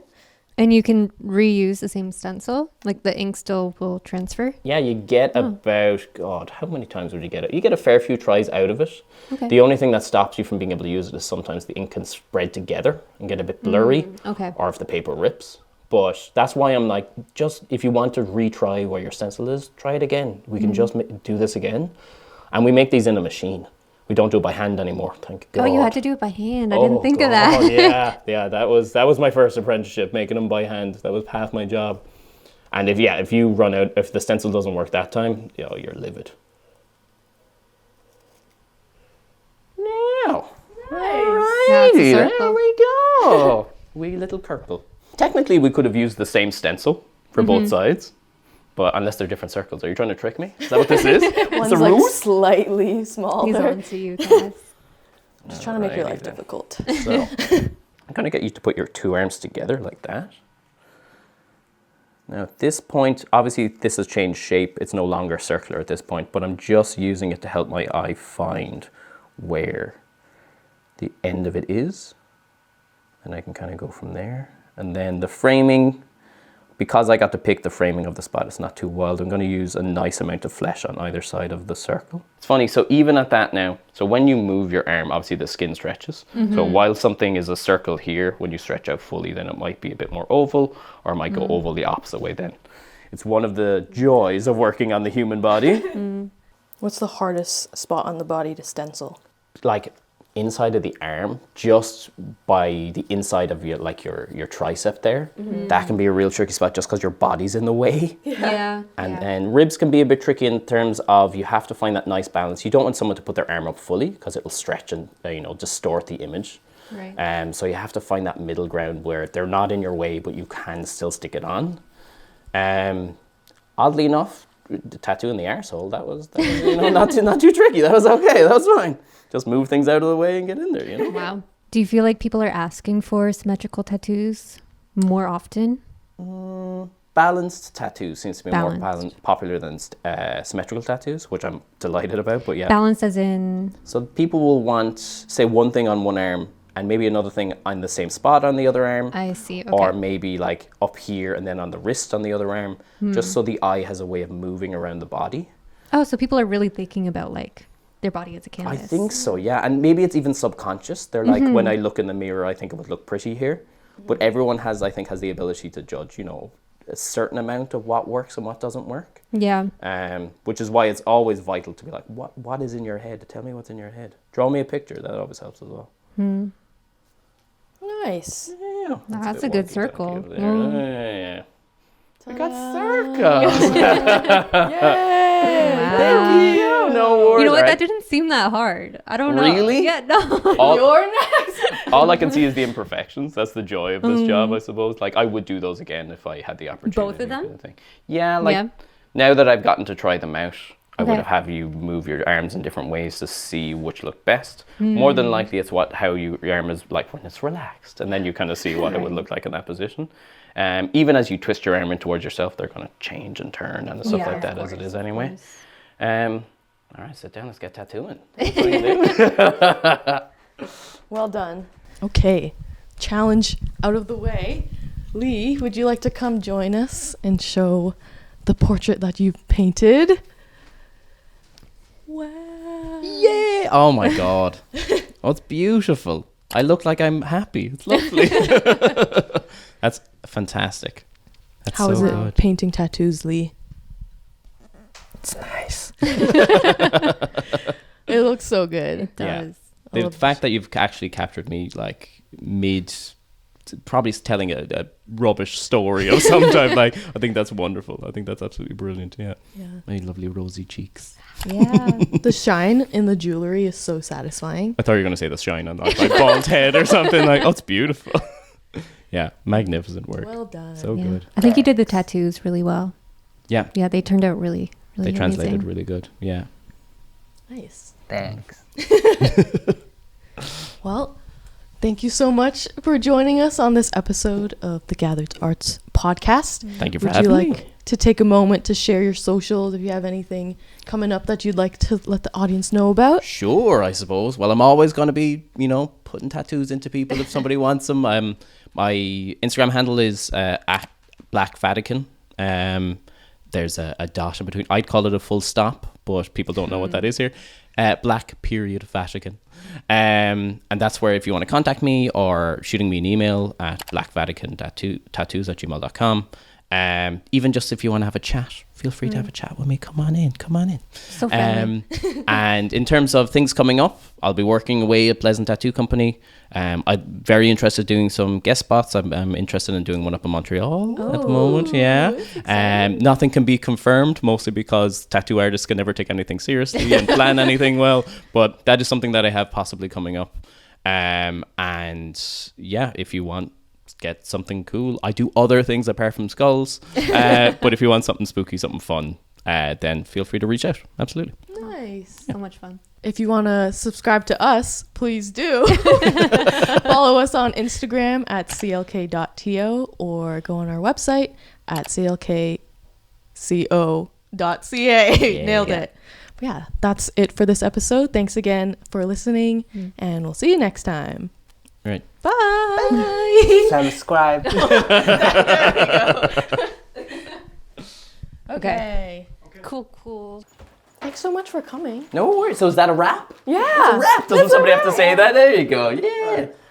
And you can reuse the same stencil? Like the ink still will transfer? Yeah, you get about, God, how many times would you get it? You get a fair few tries out of it. Okay. The only thing that stops you from being able to use it is sometimes the ink can spread together and get a bit blurry. Okay. Or if the paper rips. But that's why I'm like, just if you want to retry where your stencil is, try it again. We can just do this again. And we make these in a machine. We don't do it by hand anymore, thank God. Oh, you had to do it by hand. I didn't think of that. Yeah, that was my first apprenticeship, making them by hand. That was half my job. And if you run out, if the stencil doesn't work that time, you're livid. Now, That's a there circle. we go. Wee little purple. Technically, we could have used the same stencil for both sides, but unless they're different circles. Are you trying to trick me? Is that what this is? One's a like ruse? slightly smaller. He's on to you, Cass. Just trying to make your life Alrighty then. difficult. So, I'm going to get you to put your two arms together like that. Now at this point, obviously this has changed shape. It's no longer circular at this point, but I'm just using it to help my eye find where the end of it is. And I can kind of go from there. And then the framing, because I got to pick the framing of the spot, it's not too wild. I'm going to use a nice amount of flesh on either side of the circle. It's funny, so even at that now, so when you move your arm, obviously the skin stretches. So while something is a circle here, when you stretch out fully, then it might be a bit more oval, or it might go oval the opposite way then. It's one of the joys of working on the human body. What's the hardest spot on the body to stencil? Like inside of the arm, just by the inside of your tricep there, that can be a real tricky spot just because your body's in the way. Yeah. And then ribs can be a bit tricky in terms of you have to find that nice balance. You don't want someone to put their arm up fully because it'll stretch and distort the image. Right. So you have to find that middle ground where they're not in your way, but you can still stick it on. Oddly enough, the tattoo in the arsehole, that was not too tricky. That was okay. That was fine. Just move things out of the way and get in there, Wow. Do you feel like people are asking for symmetrical tattoos more often? Balanced tattoos seems to be more Balanced. popular than symmetrical tattoos, which I'm delighted about, but yeah. Balanced as in... So people will want, say, one thing on one arm and maybe another thing on the same spot on the other arm. I see, okay. Or maybe like up here and then on the wrist on the other arm, just so the eye has a way of moving around the body. Oh, so people are really thinking about like their body as a canvas. I think so, yeah. And maybe it's even subconscious. They're like, when I look in the mirror, I think it would look pretty here. But everyone has the ability to judge, a certain amount of what works and what doesn't work. Yeah. Which is why it's always vital to be like, what is in your head? Tell me what's in your head. Draw me a picture. That always helps as well. Nice. Yeah, That's a good circle. Yeah. We got circles. Yay! Thank you. No worries. You know what? Right. That didn't seem that hard. I don't know. Really? Yeah, no. You're next. All I can see is the imperfections. That's the joy of this job, I suppose. Like, I would do those again if I had the opportunity. Both of them? kind thing. Yeah, now that I've gotten to try them out, I Okay. would have you move your arms in different ways to see which look best. More than likely, it's how your arm is like when it's relaxed, and then you kind of see what it would look like in that position. Even as you twist your arm in towards yourself, they're going to change and turn and stuff like that, as it is anyway. All right, sit down. Let's get tattooing. That's what you do. Well done. Okay, challenge out of the way. Lee, would you like to come join us and show the portrait that you've painted? Wow. Yeah! Oh my god. Oh, it's beautiful. I look like I'm happy. It's lovely. That's fantastic. That's How is so it good. painting tattoos, Lee? It's nice. It looks so good. It does. The love fact that you've actually captured me like probably telling a rubbish story of some type, like, I think that's wonderful. I think that's absolutely brilliant. Yeah. My lovely rosy cheeks. Yeah. The shine in the jewelry is so satisfying. I thought you were going to say the shine on like, my bald head or something. Like, oh, it's beautiful. Yeah, magnificent work. Well done. So Yeah. good. I think you did the tattoos really well. Yeah, Yeah, they turned out really they translated amazing. really good. Yeah. Nice. Thanks. Well, thank you so much for joining us on this episode of the Gathered Arts podcast. Thank you for Would you having like me. to take a moment to share your socials if you have anything coming up that you'd like to let the audience know about? Sure, I suppose. Well, I'm always going to be, putting tattoos into people if somebody wants them. My Instagram handle is at blackvatican. There's a dot in between. I'd call it a full stop, but people don't know what that is here. Black_Vatican. And that's where if you want to contact me or shooting me an email at blackvaticantattoos@gmail.com. Even just if you want to have a chat, feel free to have a chat with me. Come on in. So friendly. And in terms of things coming up, I'll be working away at Pleasant Tattoo Company. I'm very interested in doing some guest spots. I'm interested in doing one up in Montreal at the moment. Yeah. Nothing can be confirmed, mostly because tattoo artists can never take anything seriously and plan anything well. But that is something that I have possibly coming up. And yeah, if you want, get something cool. I do other things apart from skulls. But if you want something spooky, something fun, then feel free to reach out. Absolutely. Nice. So much fun. If you want to subscribe to us, please do. Follow us on Instagram at clk.to or go on our website at clkco.ca. Nailed it. But yeah, that's it for this episode. Thanks again for listening, and we'll see you next time. Right. Bye. Subscribe. Okay. Cool. Thanks so much for coming. No worries. So is that a wrap? Yeah. It's a wrap. Doesn't somebody have to say that? There you go. Yeah.